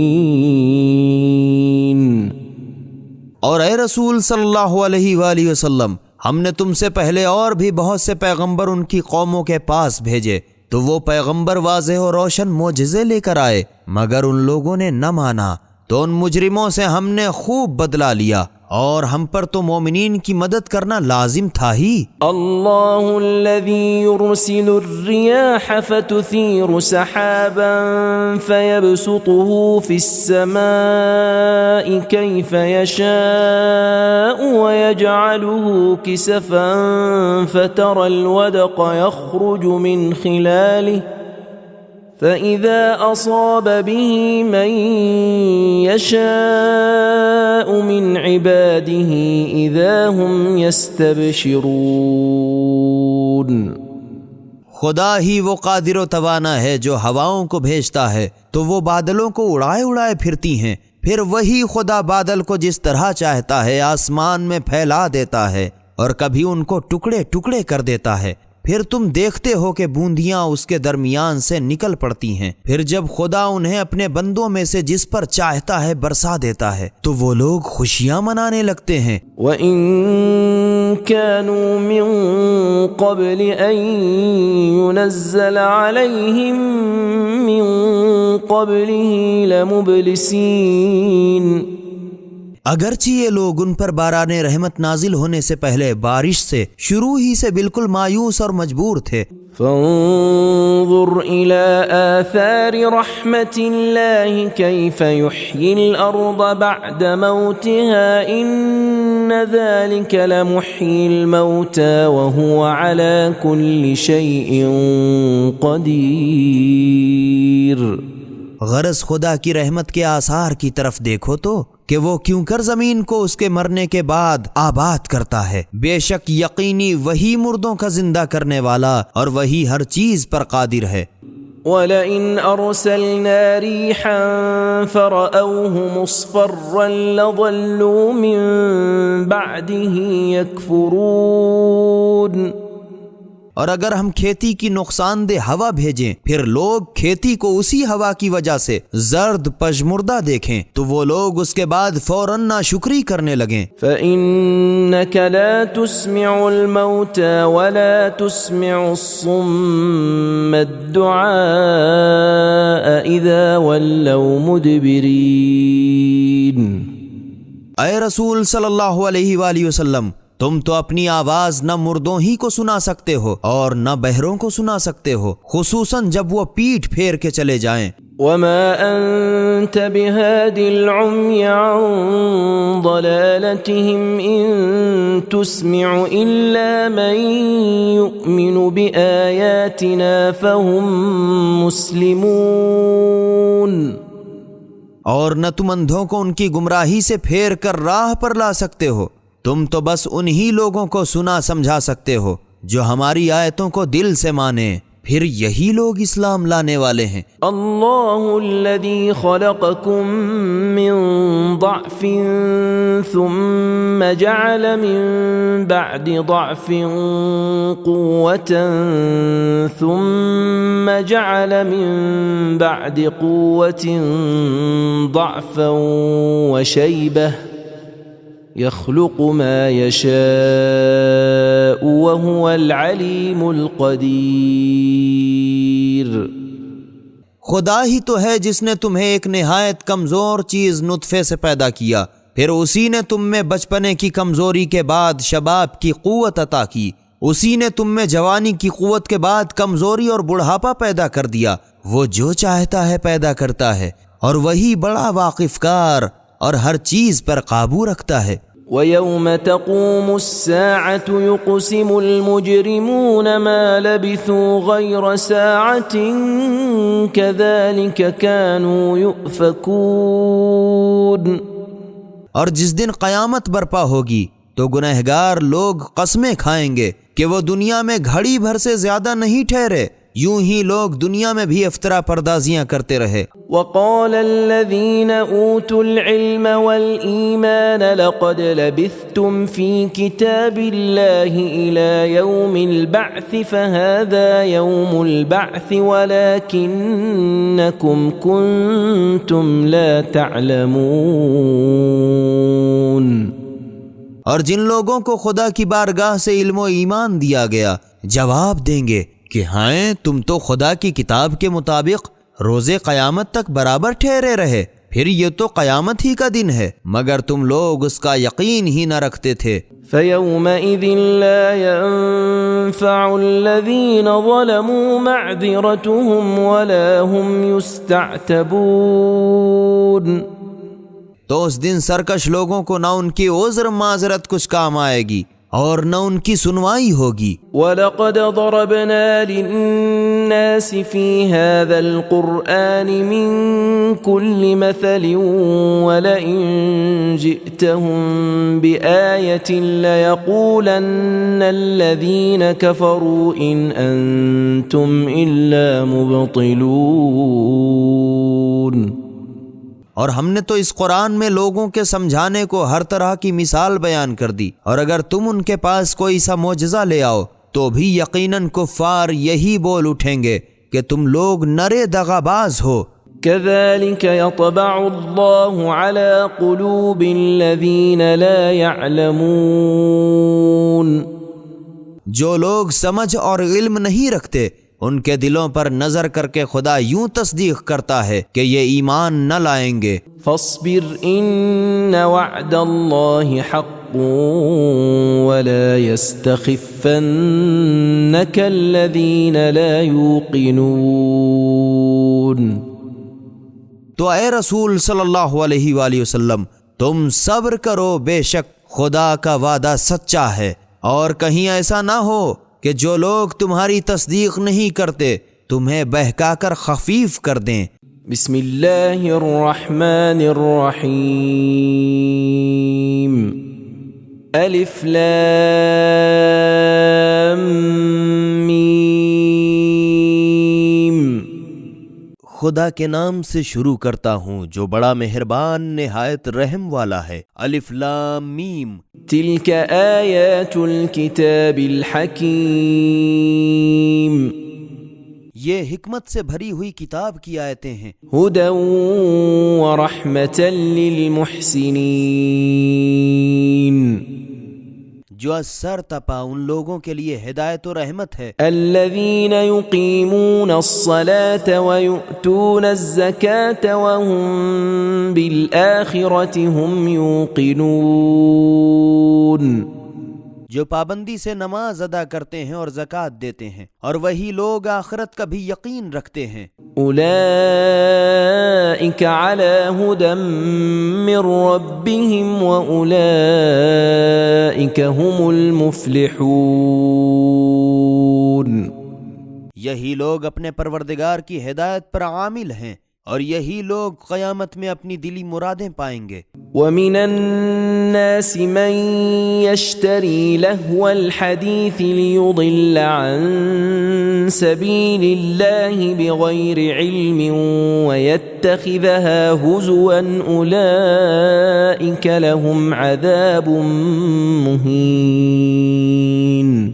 اور اے رسول صلی اللہ علیہ وآلہ وسلم، ہم نے تم سے پہلے اور بھی بہت سے پیغمبر ان کی قوموں کے پاس بھیجے، تو وہ پیغمبر واضح و روشن معجزے لے کر آئے، مگر ان لوگوں نے نہ مانا، تو ان مجرموں سے ہم نے خوب بدلہ لیا، اور ہم پر تو مومنین کی مدد کرنا لازم تھا ہی۔ اللہ الذی یرسل الریاح فتثیر سحابا فیبسطه فی السماء کیف یشاء ویجعله کسفا فترى الودق یخرج من خلاله فَإِذَا أَصَابَ بِهِ مَن يَشَاءُ مِنْ عِبَادِهِ إِذَا هُمْ يَسْتَبْشِرُونَ۔ خدا ہی وہ قادر و توانا ہے جو ہواؤں کو بھیجتا ہے تو وہ بادلوں کو اڑائے اڑائے پھرتی ہیں، پھر وہی خدا بادل کو جس طرح چاہتا ہے آسمان میں پھیلا دیتا ہے، اور کبھی ان کو ٹکڑے ٹکڑے کر دیتا ہے، پھر تم دیکھتے ہو کہ بوندیاں اس کے درمیان سے نکل پڑتی ہیں، پھر جب خدا انہیں اپنے بندوں میں سے جس پر چاہتا ہے برسا دیتا ہے تو وہ لوگ خوشیاں منانے لگتے ہیں۔ وَإِن كَانُوا مِن قَبْلِ أَن يُنَزَّلَ عَلَيْهِم مِّن قَبْلِهِ لَمُبْلِسِينَ۔ اگرچہ یہ لوگ ان پر باران رحمت نازل ہونے سے پہلے بارش سے شروع ہی سے بالکل مایوس اور مجبور تھے۔ فانظر إلى آثار رحمة الله كيف يحيي الأرض بعد موتها إن ذلك لمحيي الموتى وهو على كل شيء قدير۔ غرض خدا کی رحمت کے آثار کی طرف دیکھو تو کہ وہ کیوں کر زمین کو اس کے مرنے کے بعد آباد کرتا ہے، بے شک یقینی وہی مردوں کا زندہ کرنے والا اور وہی ہر چیز پر قادر ہے۔ وَلَئِنْ أَرْسَلْنَا رِيحًا فَرَأَوْهُ مُصْفَرًّا لَظَلُّوا مِن بَعْدِهِ يَكْفُرُونَ۔ اور اگر ہم کھیتی کی نقصان دہ ہوا بھیجیں پھر لوگ کھیتی کو اسی ہوا کی وجہ سے زرد پژمردہ دیکھیں تو وہ لوگ اس کے بعد فوراً ناشکری کرنے لگیں۔ فَإِنَّكَ لَا تُسْمِعُ الْمَوْتَى وَلَا تُسْمِعُ الصُّمَّ الدُّعَاءَ إِذَا وَلَّوْا مُدْبِرِينَ۔ اے رسول صلی اللہ علیہ وآلہ وسلم، تم تو اپنی آواز نہ مردوں ہی کو سنا سکتے ہو اور نہ بہروں کو سنا سکتے ہو، خصوصاً جب وہ پیٹھ پھیر کے چلے جائیں۔ وَمَا أَنْتَ بِهَادِ الْعُمْيِ عَنْ ضَلَالَتِهِمْ إِن تُسْمِعُ إِلَّا مَن يُؤْمِنُ بِآيَاتِنَا فَهُمْ مُسْلِمُونَ۔ اور نہ تم اندھوں کو ان کی گمراہی سے پھیر کر راہ پر لا سکتے ہو، تم تو بس انہی لوگوں کو سنا سمجھا سکتے ہو جو ہماری آیتوں کو دل سے مانیں، پھر یہی لوگ اسلام لانے والے ہیں۔ اللہ الذی خلقکم من ضعف ثم جعل من بعد ضعف قوة ثم جعل من بعد قوة ضعفا وشیبة يخلق ما يشاء وهو العليم القدير. خدا ہی تو ہے جس نے تمہیں ایک نہایت کمزور چیز نطفے سے پیدا کیا، پھر اسی نے تم میں بچپنے کی کمزوری کے بعد شباب کی قوت عطا کی، اسی نے تم میں جوانی کی قوت کے بعد کمزوری اور بڑھاپا پیدا کر دیا۔ وہ جو چاہتا ہے پیدا کرتا ہے، اور وہی بڑا واقف کار اور ہر چیز پر قابو رکھتا ہے۔ وَيَوْمَ تَقُومُ السَّاعَةُ يُقْسِمُ الْمُجْرِمُونَ مَا لَبِثُوا غَيْرَ سَاعَةٍ كَذَلِكَ كَانُوا يُؤْفَكُونَ۔ اور جس دن قیامت برپا ہوگی تو گنہگار لوگ قسمیں کھائیں گے کہ وہ دنیا میں گھڑی بھر سے زیادہ نہیں ٹھہرے، یوں ہی لوگ دنیا میں بھی افطرا پردازیاں کرتے رہے۔ وقال الذين اوتوا العلم والایمان لقد لبثتم في كتاب الله الى يوم البعث فهذا يوم البعث ولكنكم كنتم لا تعلمون۔ اور جن لوگوں کو خدا کی بارگاہ سے علم و ایمان دیا گیا جواب دیں گے کہ ہاں تم تو خدا کی کتاب کے مطابق روز قیامت تک برابر ٹھہرے رہے، پھر یہ تو قیامت ہی کا دن ہے مگر تم لوگ اس کا یقین ہی نہ رکھتے تھے۔ فَيَوْمَئِذٍ لَا يَنفَعُ الَّذِينَ ظَلَمُوا مَعْذِرَتُهُمْ وَلَا هُمْ يُسْتَعْتَبُونَ۔ تو اس دن سرکش لوگوں کو نہ ان کی عذر معذرت کچھ کام آئے گی اور نہ ان کی سنوائی ہوگی۔ وَلَقَدْ ضَرَبْنَا لِلنَّاسِ فِي هَذَا الْقُرْآنِ مِنْ كُلِّ مَثَلٍ وَلَئِنْ جِئْتَهُمْ بِآيَةٍ لَيَقُولَنَّ الَّذِينَ كَفَرُوا إِنْ أَنْتُمْ إِلَّا مُبْطِلُونَ۔ اور ہم نے تو اس قرآن میں لوگوں کے سمجھانے کو ہر طرح کی مثال بیان کر دی، اور اگر تم ان کے پاس کوئی سا معجزہ لے آؤ تو بھی یقیناً کفار یہی بول اٹھیں گے کہ تم لوگ نرے دغاباز ہو۔ كَذَلِكَ يَطْبَعُ اللَّهُ عَلَى قُلُوبِ الَّذِينَ لَا يَعْلَمُونَ۔ جو لوگ سمجھ اور علم نہیں رکھتے ان کے دلوں پر نظر کر کے خدا یوں تصدیق کرتا ہے کہ یہ ایمان نہ لائیں گے۔ فاصبر ان وعد اللہ حق ولا يستخفنك الذين لا يوقنون۔ تو اے رسول صلی اللہ علیہ وآلہ وسلم تم صبر کرو، بے شک خدا کا وعدہ سچا ہے، اور کہیں ایسا نہ ہو کہ جو لوگ تمہاری تصدیق نہیں کرتے تمہیں بہکا کر خفیف کر دیں۔ بسم اللہ الرحمن الرحیم، الف لام میم۔ خدا کے نام سے شروع کرتا ہوں جو بڑا مہربان نہایت رحم والا ہے۔ الف لام میم۔ تلك آیات الکتاب الحکیم، یہ حکمت سے بھری ہوئی کتاب کی آیتیں ہیں۔ ہدی ورحمۃ للمحسنین، جو از سر تپا ان لوگوں کے لیے ہدایت و رحمت ہے۔ الذین یقیمون الصلاة ویؤتون الزکاة وهم بالآخرة هم یوقنون، جو پابندی سے نماز ادا کرتے ہیں اور زکوٰۃ دیتے ہیں، اور وہی لوگ آخرت کا بھی یقین رکھتے ہیں۔ اولئک علی ھدی من ربہم واولئک ھم المفلحون، یہی لوگ اپنے پروردگار کی ہدایت پر عامل ہیں اور یہی لوگ قیامت میں اپنی دلی مرادیں پائیں گے۔ وَمِنَ النَّاسِ مَن يَشْتَرِي لَهْوَ الْحَدِيثِ لِيُضِلَّ عَن سَبِيلِ اللَّهِ بِغَيْرِ عِلْمٍ وَيَتَّخِذَهَا هُزُوًا أُولَئِكَ لَهُمْ عَذَابٌ مُهِينٌ۔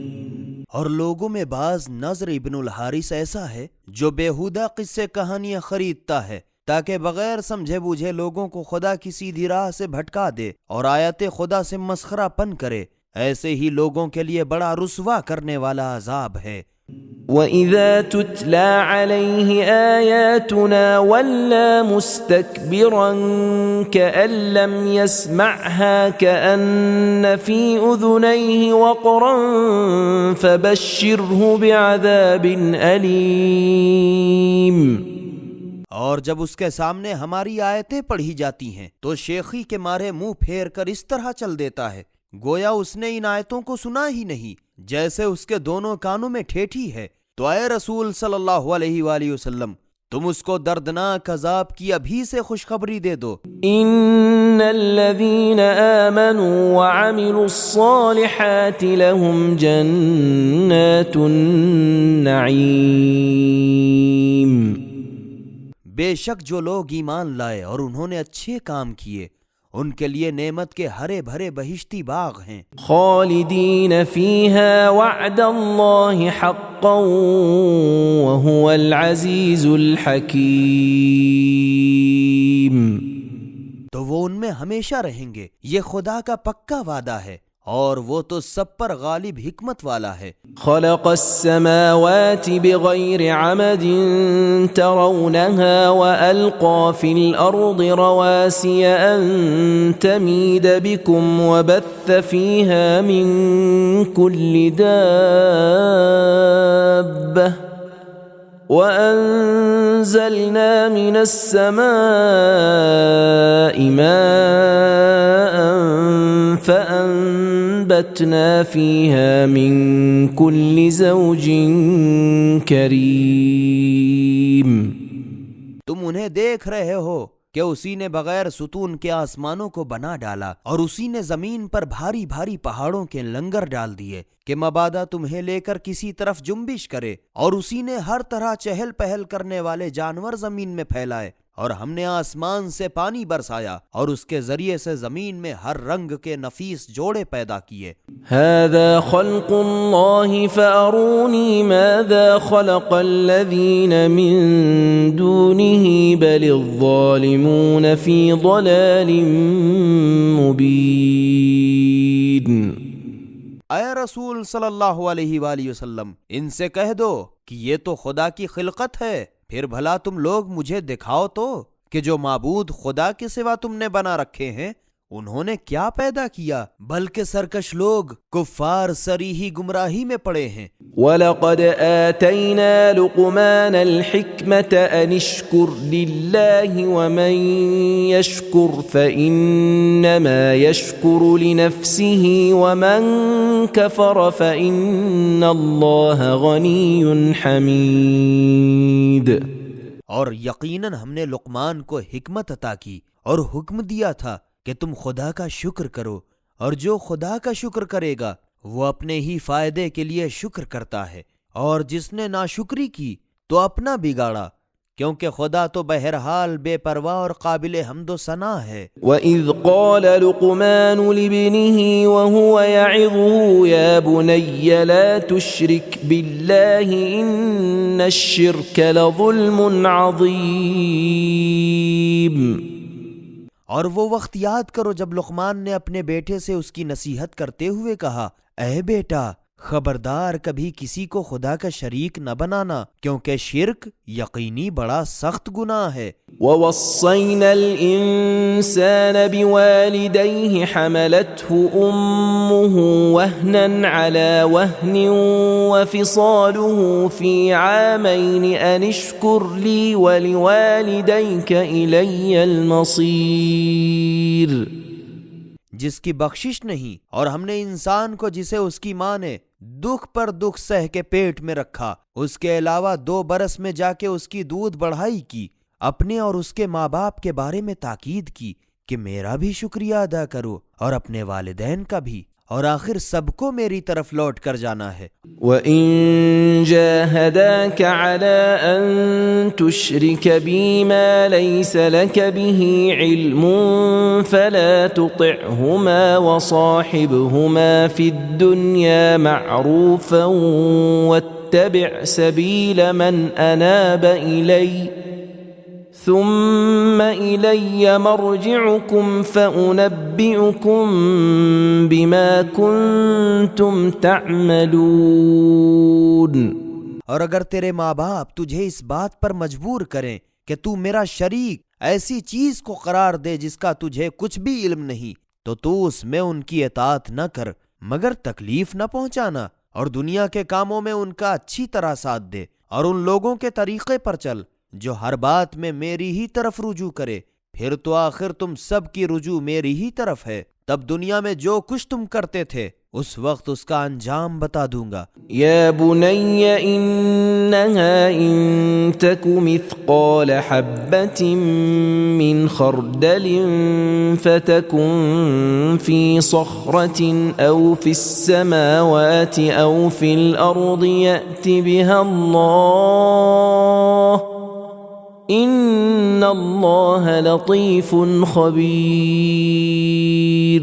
اور لوگوں میں بعض نضر ابن الحارث ایسا ہے جو بیہودہ قصے کہانیاں خریدتا ہے تاکہ بغیر سمجھے بوجھے لوگوں کو خدا کی سیدھی راہ سے بھٹکا دے اور آیت خدا سے مسخرہ پن کرے، ایسے ہی لوگوں کے لیے بڑا رسوا کرنے والا عذاب ہے۔ وَإِذَا تُتْلَى عَلَيْهِ آيَاتُنَا وَلَّى مُسْتَكْبِرًا كَأَن لَّمْ يَسْمَعْهَا كَأَنَّ فِي أُذُنَيْهِ وَقْرًا فَبَشِّرْهُ بِعَذَابٍ أَلِيمٍ۔ اور جب اس کے سامنے ہماری آیتیں پڑھی جاتی ہیں تو شیخی کے مارے منہ پھیر کر اس طرح چل دیتا ہے گویا اس نے ان آیتوں کو سنا ہی نہیں، جیسے اس کے دونوں کانوں میں ٹھیٹھی ہے۔ تو اے رسول صلی اللہ علیہ وآلہ وسلم، تم اس کو دردناک عذاب کی ابھی سے خوشخبری دے دو۔ ان الذين آمنوا وعملوا الصالحات لهم جنات النعيم۔ بے شک جو لوگ ایمان لائے اور انہوں نے اچھے کام کیے، ان کے لیے نعمت کے ہرے بھرے بہشتی باغ ہیں، خالدین فیہا وعد اللہ حقا وهو العزیز الحکیم۔ تو وہ ان میں ہمیشہ رہیں گے، یہ خدا کا پکا وعدہ ہے اور وہ تو سب پر غالب حکمت والا ہے۔ خلق السماوات بغیر عمد ترونها وألقى في الأرض رواسي أن تميد بكم وبث فيها من كل دابة وأنزلنا من السماء ماء فأنبتنا فيها من كل زوج كريم۔ تم انہیں دیکھ رہے ہو کہ اسی نے بغیر ستون کے آسمانوں کو بنا ڈالا اور اسی نے زمین پر بھاری بھاری پہاڑوں کے لنگر ڈال دیے کہ مبادا تمہیں لے کر کسی طرف جنبش کرے، اور اسی نے ہر طرح چہل پہل کرنے والے جانور زمین میں پھیلائے، اور ہم نے آسمان سے پانی برسایا اور اس کے ذریعے سے زمین میں ہر رنگ کے نفیس جوڑے پیدا کیے۔ هذا خلق الله فأروني ماذا خلق الذين من دونه بل الظالمون في ضلال مبين۔ اے رسول صلی اللہ علیہ وآلہ وسلم، ان سے کہہ دو کہ یہ تو خدا کی خلقت ہے، پھر بھلا تم لوگ مجھے دکھاؤ تو کہ جو معبود خدا کے سوا تم نے بنا رکھے ہیں انہوں نے کیا پیدا کیا، بلکہ سرکش لوگ کفار سریحی گمراہی میں پڑے ہیں۔ وَلَقَدْ آتَيْنَا لُقْمَانَ الْحِكْمَةَ أَنِ اشْكُرْ لِلَّهِ وَمَنْ يَشْكُرْ فَإِنَّمَا يَشْكُرُ لِنَفْسِهِ وَمَنْ كَفَرَ فَإِنَّ اللَّهَ غَنِيٌّ حَمِيدٌ۔ اور یقیناً ہم نے لقمان کو حکمت عطا کی اور حکم دیا تھا کہ تم خدا کا شکر کرو، اور جو خدا کا شکر کرے گا وہ اپنے ہی فائدے کے لیے شکر کرتا ہے، اور جس نے ناشکری کی تو اپنا بگاڑا، کیونکہ خدا تو بہرحال بے پرواہ اور قابل حمد و ثنا ہے۔ وَإِذْ قَالَ لُقْمَانُ لِابْنِهِ وَهُوَ يَعِظُهُ يَا بُنَيَّ لَا تُشْرِكْ بِاللَّهِ إِنَّ الشِّرْكَ لَظُلْمٌ عَظِيمٌ۔ اور وہ وقت یاد کرو جب لقمان نے اپنے بیٹے سے اس کی نصیحت کرتے ہوئے کہا، اے بیٹا، خبردار کبھی کسی کو خدا کا شریک نہ بنانا، کیونکہ شرک یقینی بڑا سخت گناہ ہے۔ وَوَصَّيْنَا الْإِنسَانَ بِوَالِدَيْهِ حَمَلَتْهُ أُمُّهُ وَهْنًا عَلَى وَهْنٍ وَفِصَالُهُ فِي عَامَيْنِ أَنِ اشْكُرْ لِي وَلِوَالِدَيْكَ إِلَيَّ الْمَصِيرُ۔ جس کی بخشش نہیں، اور ہم نے انسان کو جسے اس کی ماں نے دکھ پر دکھ سہ کے پیٹ میں رکھا، اس کے علاوہ 2 برس میں جا کے اس کی دودھ بڑھائی کی، اپنے اور اس کے ماں باپ کے بارے میں تاکید کی کہ میرا بھی شکریہ ادا کرو اور اپنے والدین کا بھی، اور آخر سب کو میری طرف لوٹ کر جانا ہے۔ وَإِن جَاهَدَاكَ عَلَىٰ أَن تُشْرِكَ بِي مَا لَيْسَ لَكَ بِهِ عِلْمٌ فَلَا تُطِعْهُمَا وَصَاحِبْهُمَا فِي الدُّنْيَا مَعْرُوفًا وَاتَّبِعْ سَبِيلَ مَنْ أَنَابَ إِلَيَّ ثم إلي مرجعكم فأنبئكم بما كنتم تعملون۔ اور اگر تیرے ماں باپ تجھے اس بات پر مجبور کریں کہ تو میرا شریک ایسی چیز کو قرار دے جس کا تجھے کچھ بھی علم نہیں، تو اس میں ان کی اطاعت نہ کر مگر تکلیف نہ پہنچانا، اور دنیا کے کاموں میں ان کا اچھی طرح ساتھ دے، اور ان لوگوں کے طریقے پر چل جو ہر بات میں میری ہی طرف رجوع کرے، پھر تو آخر تم سب کی رجوع میری ہی طرف ہے، تب دنیا میں جو کچھ تم کرتے تھے اس وقت اس کا انجام بتا دوں گا۔ یا بنی انہا ان تک مثقال حبۃ من خردل فتکن فی صخرۃ او فی السماوات او فی الارض یأت بها اللہ ان اللہ لطیف خبیر۔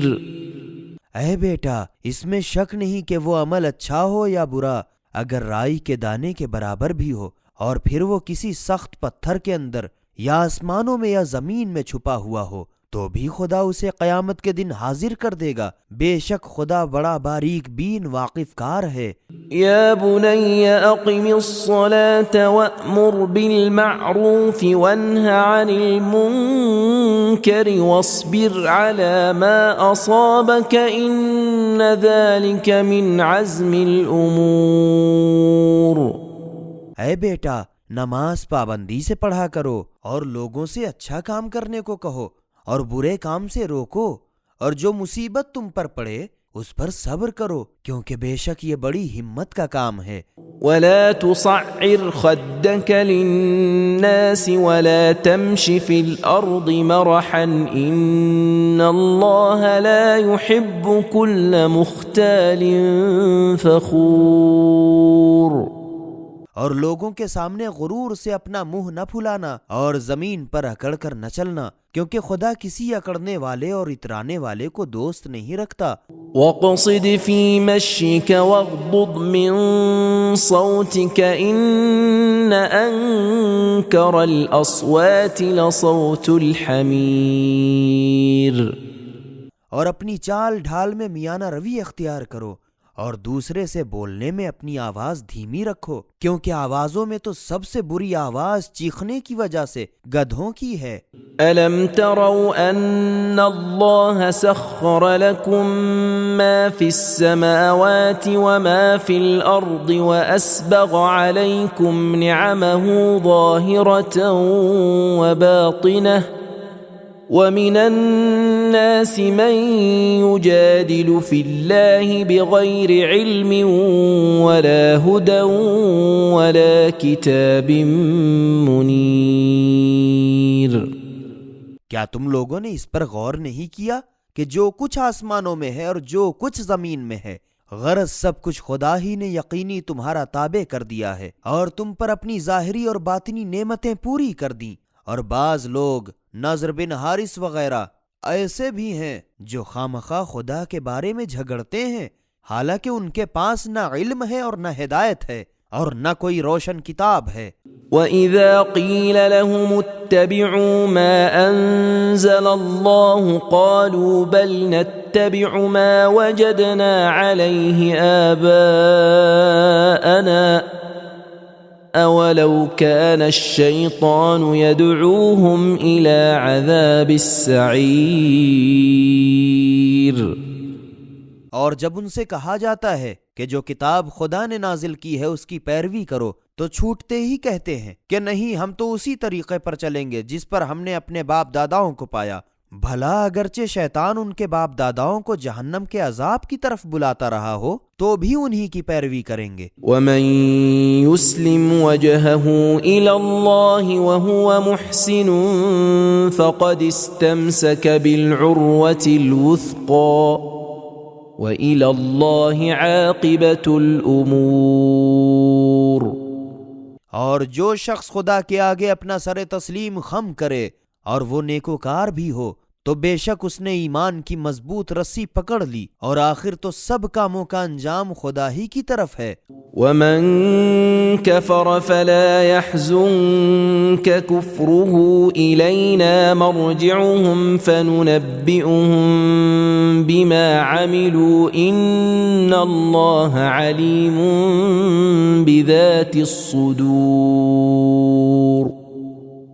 اے بیٹا، اس میں شک نہیں کہ وہ عمل اچھا ہو یا برا، اگر رائی کے دانے کے برابر بھی ہو، اور پھر وہ کسی سخت پتھر کے اندر یا آسمانوں میں یا زمین میں چھپا ہوا ہو، تو بھی خدا اسے قیامت کے دن حاضر کر دے گا، بے شک خدا بڑا باریک بین واقف کار ہے۔ یا بنی اقم الصلاة وأمر بالمعروف وانہ عن المنکر واصبر على ما اصابك ان ذلك من عزم الامور۔ اے بیٹا، نماز پابندی سے پڑھا کرو، اور لوگوں سے اچھا کام کرنے کو کہو، اور برے کام سے روکو، اور جو مصیبت تم پر پڑے اس پر صبر کرو، کیونکہ بے شک یہ بڑی ہمت کا کام ہے۔ ولا تصعر خدك للناس ولا تمش في الأرض مرحا إن الله لا يحب كل مختال فخور۔ اور لوگوں کے سامنے غرور سے اپنا منہ نہ پھلانا، اور زمین پر اکڑ کر نہ چلنا، کیونکہ خدا کسی اکڑنے والے اور اترانے والے کو دوست نہیں رکھتا۔ وَاقْصِدْ فِي مَشْيِكَ وَاغْضُضْ مِنْ صَوْتِكَ إِنَّ أَنْكَرَ الْأَصْوَاتِ لَصَوْتُ الْحَمِيرِ۔ اور اپنی چال ڈھال میں میانہ روی اختیار کرو، اور دوسرے سے بولنے میں اپنی آواز دھیمی رکھو، کیونکہ آوازوں میں تو سب سے بری آواز چیخنے کی وجہ سے گدھوں کی ہے۔ أَلَمْ تَرَوْا أَنَّ اللَّهَ سَخَّرَ لَكُم مَّا فِي السَّمَاوَاتِ وَمَا فِي الْأَرْضِ وَأَسْبَغَ عَلَيْكُمْ نِعَمَهُ ظَاهِرَةً وَبَاطِنَةً وَمِنَ النَّاسِ مَن يُجَادِلُ فِي اللَّهِ بِغَيْرِ عِلْمٍ وَلَا هُدًى وَلَا كِتَابٍ مُنِيرٍ۔ کیا تم لوگوں نے اس پر غور نہیں کیا کہ جو کچھ آسمانوں میں ہے اور جو کچھ زمین میں ہے، غرض سب کچھ خدا ہی نے یقینی تمہارا تابع کر دیا ہے، اور تم پر اپنی ظاہری اور باطنی نعمتیں پوری کر دیں۔ اور بعض لوگ نضر بن حارث وغیرہ ایسے بھی ہیں جو خامخواہ خدا کے بارے میں جھگڑتے ہیں، حالانکہ ان کے پاس نہ علم ہے اور نہ ہدایت ہے اور نہ کوئی روشن کتاب ہے۔ وَإِذَا قِيلَ لَهُمُ اتَّبِعُوا مَا أَنزَلَ اللَّهُ قَالُوا بَلْ نَتَّبِعُ مَا وَجَدْنَا عَلَيْهِ آبَاءَنَا أَوَلَوْ كَانَ الشَّيْطَانُ يَدْعُوهُمْ إِلَى عَذَابِ السَّعِيرِ۔ اور جب ان سے کہا جاتا ہے کہ جو کتاب خدا نے نازل کی ہے اس کی پیروی کرو، تو چھوٹتے ہی کہتے ہیں کہ نہیں، ہم تو اسی طریقے پر چلیں گے جس پر ہم نے اپنے باپ داداؤں کو پایا۔ بھلا اگرچہ شیطان ان کے باپ داداؤں کو جہنم کے عذاب کی طرف بلاتا رہا ہو تو بھی انہی کی پیروی کریں گے۔ وَمَن يُسْلِمْ وَجْهَهُ إِلَى اللَّهِ وَهُوَ مُحْسِنٌ فَقَدِ اسْتَمْسَكَ بِالْعُرْوَةِ الْوُثْقَى وَإِلَى اللَّهِ عَاقِبَةُ الْأُمُورِ۔ اور جو شخص خدا کے آگے اپنا سر تسلیم خم کرے اور وہ نیکوکار بھی ہو، تو بے شک اس نے ایمان کی مضبوط رسی پکڑ لی اور آخر تو سب کاموں کا انجام خدا ہی کی طرف ہے۔ ومن كفر فلا يحزنك كفره إلينا مرجعهم فننبئهم بما عملوا إن الله عليم بذات الصدور۔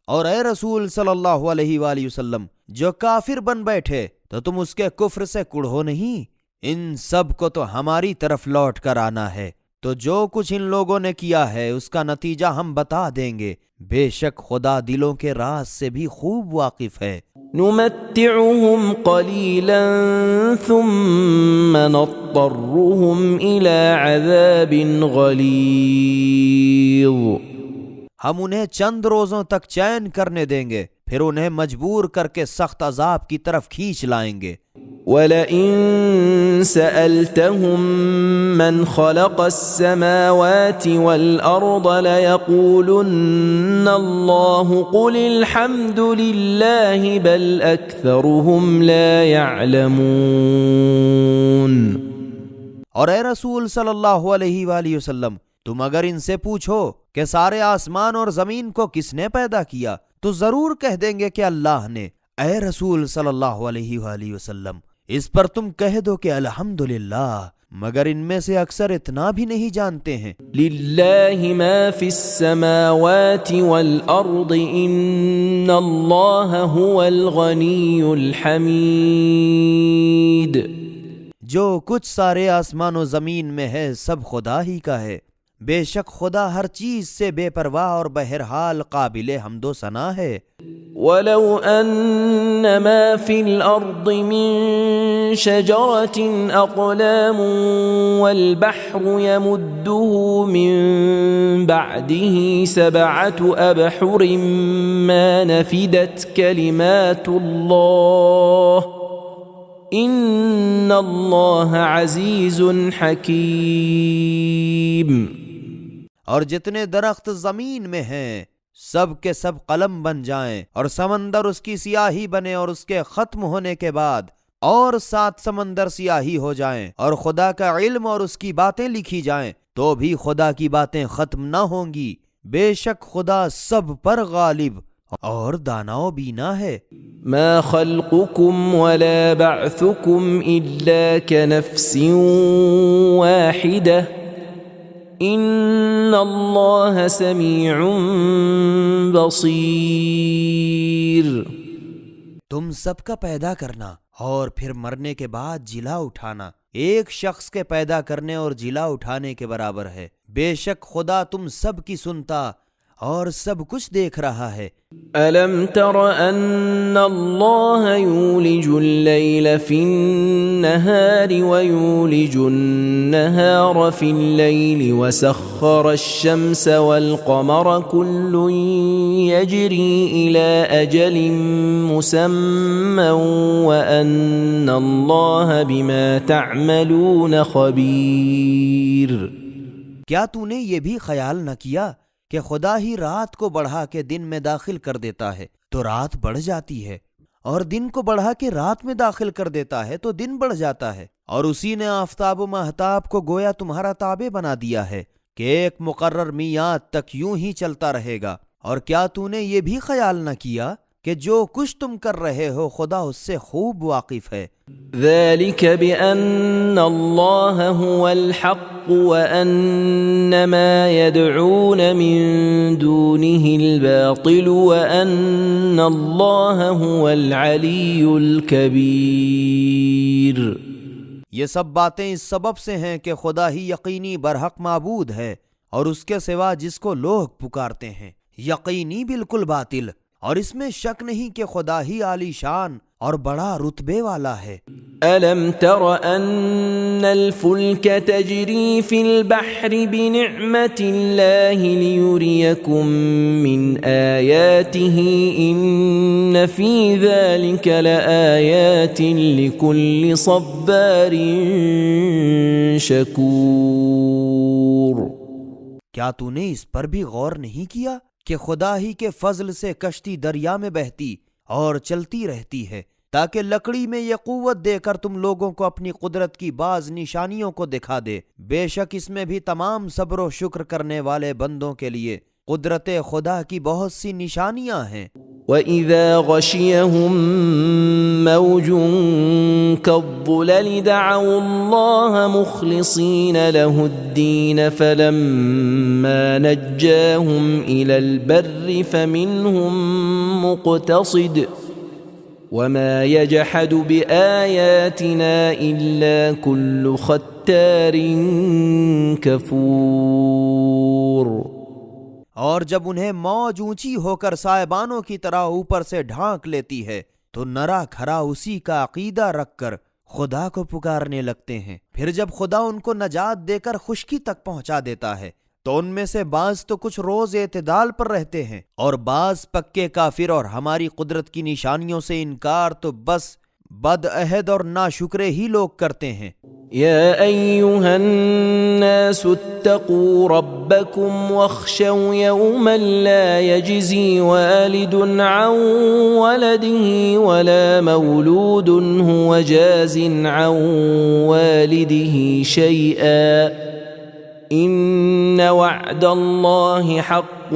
اور اے رسول صلی اللہ علیہ وآلہ وسلم، جو کافر بن بیٹھے تو تم اس کے کفر سے کڑھو نہیں، ان سب کو تو ہماری طرف لوٹ کر آنا ہے، تو جو کچھ ان لوگوں نے کیا ہے اس کا نتیجہ ہم بتا دیں گے، بے شک خدا دلوں کے راز سے بھی خوب واقف ہے۔ نمتعهم قليلا ثم نضطرهم إلى عذاب غليظ۔ ہم انہیں چند روزوں تک چین کرنے دیں گے، پھر انہیں مجبور کر کے سخت عذاب کی طرف کھینچ لائیں گے۔ وَلَئِن سَأَلْتَهُم مَّنْ خَلَقَ السَّمَاوَاتِ وَالْأَرْضَ لَيَقُولُنَّ اللَّهُ قُلِ الْحَمْدُ لِلَّهِ بَلْ أَكْثَرُهُمْ لَا يَعْلَمُونَ۔ اور اے رسول صلی اللہ علیہ وآلہ وسلم، تم اگر ان سے پوچھو کہ سارے آسمان اور زمین کو کس نے پیدا کیا تو ضرور کہہ دیں گے کہ اللہ نے۔ اے رسول صلی اللہ علیہ وآلہ وسلم، اس پر تم کہہ دو کہ الحمدللہ، مگر ان میں سے اکثر اتنا بھی نہیں جانتے ہیں۔ للہ ما فی السماوات والارض ان اللہ هو الغنی الحمید۔ جو کچھ سارے آسمان و زمین میں ہے سب خدا ہی کا ہے، بے شک خدا ہر چیز سے بے پرواہ اور بہرحال قابل حمد و ثنا ہے۔ وَلَوْ أَنَّ مَا فِي الْأَرْضِ مِن شَجَرَةٍ أَقْلَامٌ وَالْبَحْرُ يَمُدُّهُ مِن بَعْدِهِ سَبْعَةُ أَبْحُرٍ مَا نَفِدَتْ كَلِمَاتُ اللَّهِ إِنَّ اللَّهَ عَزِيزٌ حَكِيمٌ۔ اور جتنے درخت زمین میں ہیں سب کے سب قلم بن جائیں اور سمندر اس کی سیاہی بنے اور اس کے ختم ہونے کے بعد اور 7 سمندر سیاہی ہو جائیں اور خدا کا علم اور اس کی باتیں لکھی جائیں تو بھی خدا کی باتیں ختم نہ ہوں گی۔ بے شک خدا سب پر غالب اور دانا و بینا ہے۔ ما خلقكم ولا بعثكم إلا كنفس واحدة إن الله سميع بصير۔ تم سب کا پیدا کرنا اور پھر مرنے کے بعد جلا اٹھانا ایک شخص کے پیدا کرنے اور جلا اٹھانے کے برابر ہے۔ بے شک خدا تم سب کی سنتا اور سب کچھ دیکھ رہا ہے۔ ألم تر أن الله يولج الليل في النهار ويولج النهار في الليل وسخر الشمس والقمر كل يجري إلى أجل مسمى وأن الله بما تعملون خبير۔ کیا تو نے یہ بھی خیال نہ کیا کہ خدا ہی رات کو بڑھا کے دن میں داخل کر دیتا ہے تو رات بڑھ جاتی ہے، اور دن کو بڑھا کے رات میں داخل کر دیتا ہے تو دن بڑھ جاتا ہے، اور اسی نے آفتاب و مہتاب کو گویا تمہارا تابع بنا دیا ہے کہ ایک مقرر میعاد تک یوں ہی چلتا رہے گا۔ اور کیا تو نے یہ بھی خیال نہ کیا کہ جو کچھ تم کر رہے ہو خدا اس سے خوب واقف ہے۔ ذلك بأن الله هو الحق وأن ما يدعون من دونه الباطل وأن الله هو العلي الكبير۔ یہ سب باتیں اس سبب سے ہیں کہ خدا ہی یقینی برحق معبود ہے اور اس کے سوا جس کو لوگ پکارتے ہیں یقینی بالکل باطل، اور اس میں شک نہیں کہ خدا ہی عالی شان اور بڑا رتبے والا ہے۔ ألم تر أن الفلك تجري في البحر بنعمة الله ليريكم من آياته إن في ذلك لآيات لكل صبار شكور۔ کیا تو نے اس پر بھی غور نہیں کیا کہ خدا ہی کے فضل سے کشتی دریا میں بہتی اور چلتی رہتی ہے، تاکہ لکڑی میں یہ قوت دے کر تم لوگوں کو اپنی قدرت کی بعض نشانیوں کو دکھا دے۔ بے شک اس میں بھی تمام صبر و شکر کرنے والے بندوں کے لیے قدرت خدا کی بہت سی نشانیاں ہیں۔ وَإِذَا غَشِيَهُم مَّوْجٌ كَالظُّلَلِ دَعَوُا اللَّهَ مُخْلِصِينَ لَهُ الدِّينَ فَلَمَّا نَجَّاهُمْ إِلَى الْبَرِّ فَمِنْهُم مُّقْتَصِدٌ وَمَا يَجْحَدُ بِآيَاتِنَا إِلَّا كُلُّ خَتَّارٍ كَفُورٍ۔ اور جب انہیں موج اونچی ہو کر سائبانوں کی طرح اوپر سے ڈھانک لیتی ہے تو نرا کھرا اسی کا عقیدہ رکھ کر خدا کو پکارنے لگتے ہیں۔ پھر جب خدا ان کو نجات دے کر خشکی تک پہنچا دیتا ہے تو ان میں سے بعض تو کچھ روز اعتدال پر رہتے ہیں اور بعض پکے کافر اور ہماری قدرت کی نشانیوں سے انکار تو بس بد عہد اور ناشکرے ہی لوگ کرتے ہیں۔ يا أيها الناس اتقوا ربكم واخشوا يوما لا يجزي والد عن ولده ولا مولود هو جاز عن والده شيئا إن وعد الله حق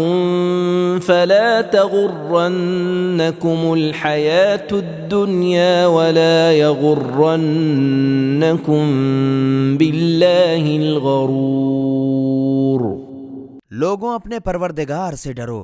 فلا تغرنكم الحياة الدنيا ولا يغرنكم بالله الغرور۔ لوگوں اپنے پروردگار سے ڈرو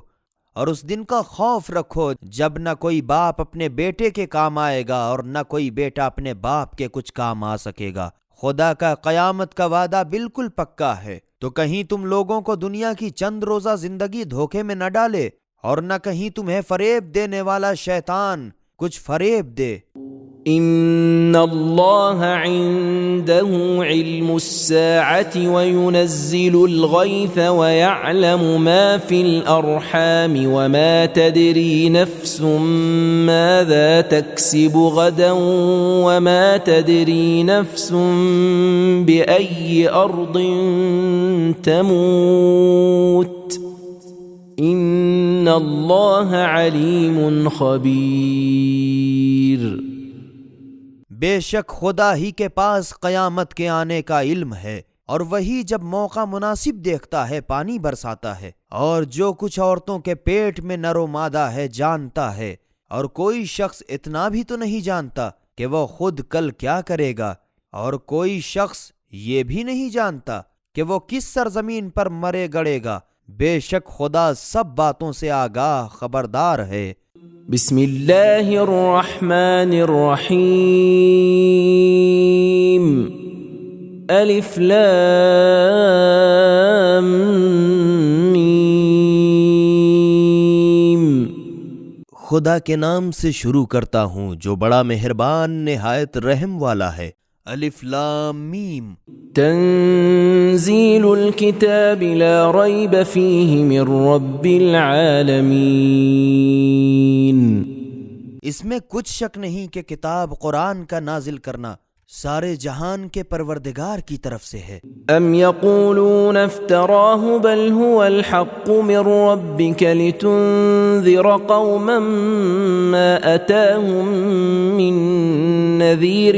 اور اس دن کا خوف رکھو جب نہ کوئی باپ اپنے بیٹے کے کام آئے گا اور نہ کوئی بیٹا اپنے باپ کے کچھ کام آ سکے گا۔ خدا کا قیامت کا وعدہ بالکل پکا ہے، تو کہیں تم لوگوں کو دنیا کی چند روزہ زندگی دھوکے میں نہ ڈالے اور نہ کہیں تمہیں فریب دینے والا شیطان کچھ فریب دے۔ ان اللہ عنده علم الساعة وينزل الغيث ويعلم ما في الارحام وما تدري نفس ماذا تكسب غدا وما تدري نفس بأي ارض تموت ان اللہ علیم خبیر۔ بے شک خدا ہی کے پاس قیامت کے آنے کا علم ہے اور وہی جب موقع مناسب دیکھتا ہے پانی برساتا ہے، اور جو کچھ عورتوں کے پیٹ میں نر و مادہ ہے جانتا ہے، اور کوئی شخص اتنا بھی تو نہیں جانتا کہ وہ خود کل کیا کرے گا، اور کوئی شخص یہ بھی نہیں جانتا کہ وہ کس سرزمین پر مرے گڑے گا۔ بے شک خدا سب باتوں سے آگاہ خبردار ہے۔ بسم اللہ الرحمن الرحیم الف لام میم۔ خدا کے نام سے شروع کرتا ہوں جو بڑا مہربان نہایت رحم والا ہے۔ الف لام میم۔ تنزیل الکتاب لا ریب فیہ من رب العالمین۔ اس میں کچھ شک نہیں کہ کتاب قرآن کا نازل کرنا سارے جہان کے پروردگار کی طرف سے ہے۔ ام یقولون افتراہ بل هو الحق من ربک لتنذر قوما ما اتاهم من نذیر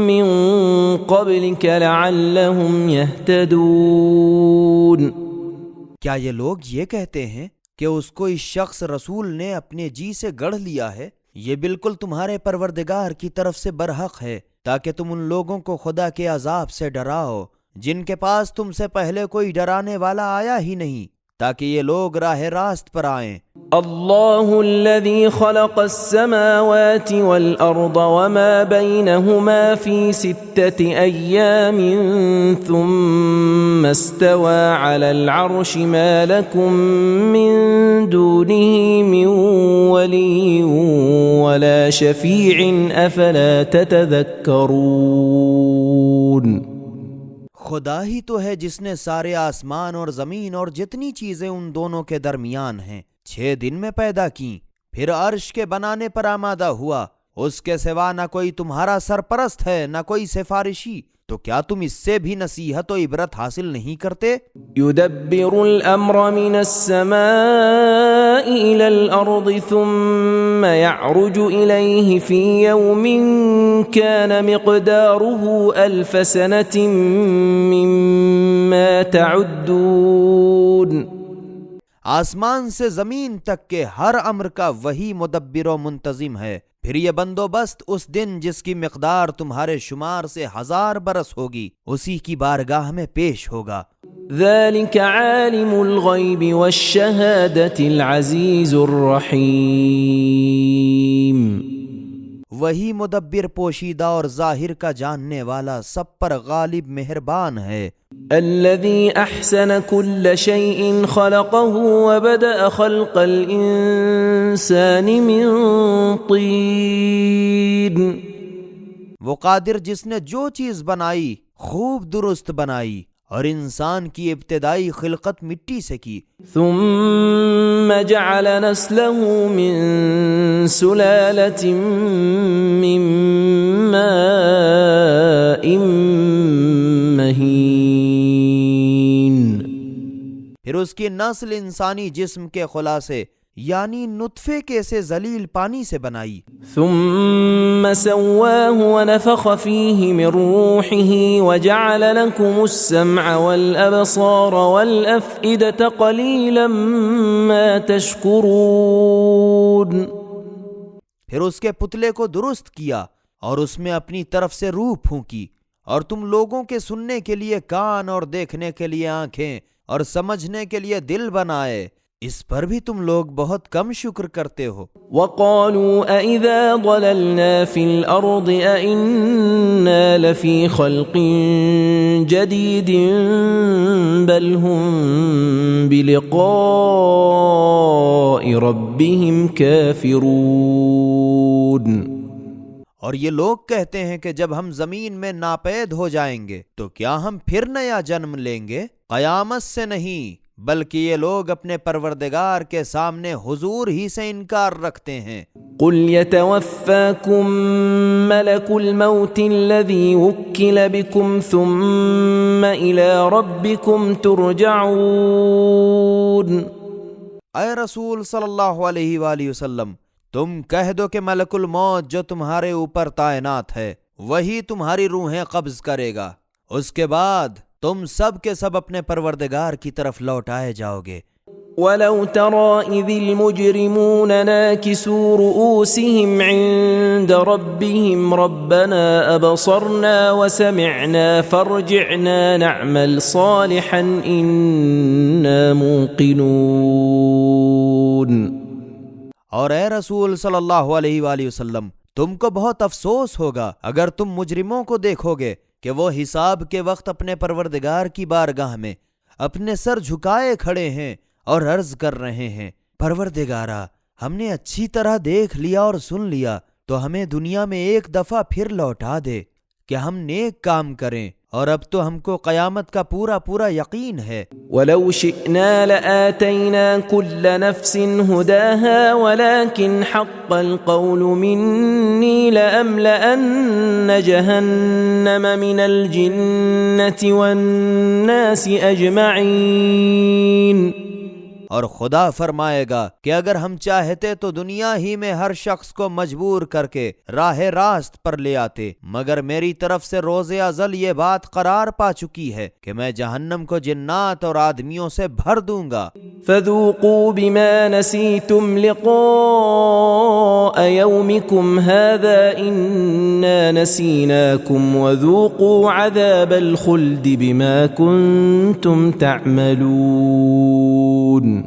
من قبلک لعلهم يهتدون۔ کیا یہ لوگ یہ کہتے ہیں کہ اس کو اس شخص رسول نے اپنے جی سے گڑھ لیا ہے؟ یہ بالکل تمہارے پروردگار کی طرف سے برحق ہے تاکہ تم ان لوگوں کو خدا کے عذاب سے ڈراؤ جن کے پاس تم سے پہلے کوئی ڈرانے والا آیا ہی نہیں، تاکہ یہ لوگ راہ راست پر آئیں۔ اللہ الذي خلق السماوات والأرض وما بينهما في 6 أيام ثم استوى على العرش ما لكم من دونه من ولي ولا شفيع أفلا تتذكرون۔ خدا ہی تو ہے جس نے سارے آسمان اور زمین اور جتنی چیزیں ان دونوں کے درمیان ہیں 6 دن میں پیدا کی، پھر عرش کے بنانے پر آمادہ ہوا۔ اس کے سوا نہ کوئی تمہارا سرپرست ہے نہ کوئی سفارشی تو کیا تم اس سے بھی نصیحت و عبرت حاصل نہیں کرتے؟ يدبر الأمر من السماء إلى الأرض ثم يعرج إليه في يوم كان مقداره 1000 سنة مما تعدون۔ آسمان سے زمین تک کے ہر امر کا وہی مدبر و منتظم ہے، پھر یہ بندوبست اس دن جس کی مقدار تمہارے شمار سے 1000 برس ہوگی اسی کی بارگاہ میں پیش ہوگا۔ ذلك عالم الغیب والشہادة العزیز الرحیم۔ وہی مدبر پوشیدہ اور ظاہر کا جاننے والا، سب پر غالب مہربان ہے۔ الذي احسن كل شيء خلقه وبدأ خلق الانسان من طين۔ وہ قادر جس نے جو چیز بنائی خوب درست بنائی اور انسان کی ابتدائی خلقت مٹی سے کی۔ ثم جعل نسله من سلالة من ماء مهين۔ پھر اس کی نسل انسانی جسم کے خلاصے یعنی نطفے کے سے ذلیل پانی سے بنائی۔ ثم سواه ونفخ فيه من روحه وجعل لكم السمع والأبصار والأفئدة قليلا ما تشكرون۔ پھر اس کے پتلے کو درست کیا اور اس میں اپنی طرف سے روح پھونکی، اور تم لوگوں کے سننے کے لیے کان اور دیکھنے کے لیے آنکھیں اور سمجھنے کے لیے دل بنائے، اس پر بھی تم لوگ بہت کم شکر کرتے ہو۔ وقالوا أإذا ضللنا في الأرض أإنا لفي خلق جديد بل هم بلقاء ربهم كافرون۔ اور یہ لوگ کہتے ہیں کہ جب ہم زمین میں ناپید ہو جائیں گے تو کیا ہم پھر نیا جنم لیں گے؟ قیامت سے نہیں، بلکہ یہ لوگ اپنے پروردگار کے سامنے حضور ہی سے انکار رکھتے ہیں۔ قل يتوفاكم ملك الموت الذي وكل بكم ثم إلى ربكم ترجعون۔ اے رسول صلی اللہ علیہ وآلہ وسلم، تم کہہ دو کہ ملک الموت جو تمہارے اوپر تعینات ہے وہی تمہاری روحیں قبض کرے گا، اس کے بعد تم سب کے سب اپنے پروردگار کی طرف لوٹائے جاؤ گے۔ وَلَوْ تَرَى إِذِ الْمُجْرِمُونَ نَاكِسُو رُؤُوسِهِمْ عِندَ رَبِّهِمْ رَبَّنَا أَبْصَرْنَا وَسَمِعْنَا فَارْجِعْنَا نَعْمَلْ صَالِحًا إِنَّا مُوقِنُونَ۔ اور اے رسول صلی اللہ علیہ وآلہ وسلم، تم کو بہت افسوس ہوگا اگر تم مجرموں کو دیکھو گے کہ وہ حساب کے وقت اپنے پروردگار کی بارگاہ میں اپنے سر جھکائے کھڑے ہیں اور عرض کر رہے ہیں، پروردگارا، ہم نے اچھی طرح دیکھ لیا اور سن لیا تو ہمیں دنیا میں ایک دفعہ پھر لوٹا دے کہ ہم نیک کام کریں، اور اب تو ہم کو قیامت کا پورا یقین ہے۔ وَلَوْ شِئْنَا لَآتَيْنَا كُلَّ نَفْسٍ هُدَاهَا وَلَكِنْ حَقَّ الْقَوْلُ مِنِّي لَأَمْلَأَنَّ جَهَنَّمَ مِنَ الْجِنَّةِ وَالنَّاسِ أَجْمَعِينَ۔ اور خدا فرمائے گا کہ اگر ہم چاہتے تو دنیا ہی میں ہر شخص کو مجبور کر کے راہ راست پر لے آتے، مگر میری طرف سے روز ازل یہ بات قرار پا چکی ہے کہ میں جہنم کو جنات اور آدمیوں سے بھر دوں گا۔ فَذُوقُوا بِمَا نَسِيتُمْ لِقَاءَ يَوْمِكُمْ هَذَا إِنَّا نَسِينَاكُمْ وَذُوقُوا عَذَابَ الْخُلْدِ بِمَا كُنْتُمْ تَعْمَلُونَ۔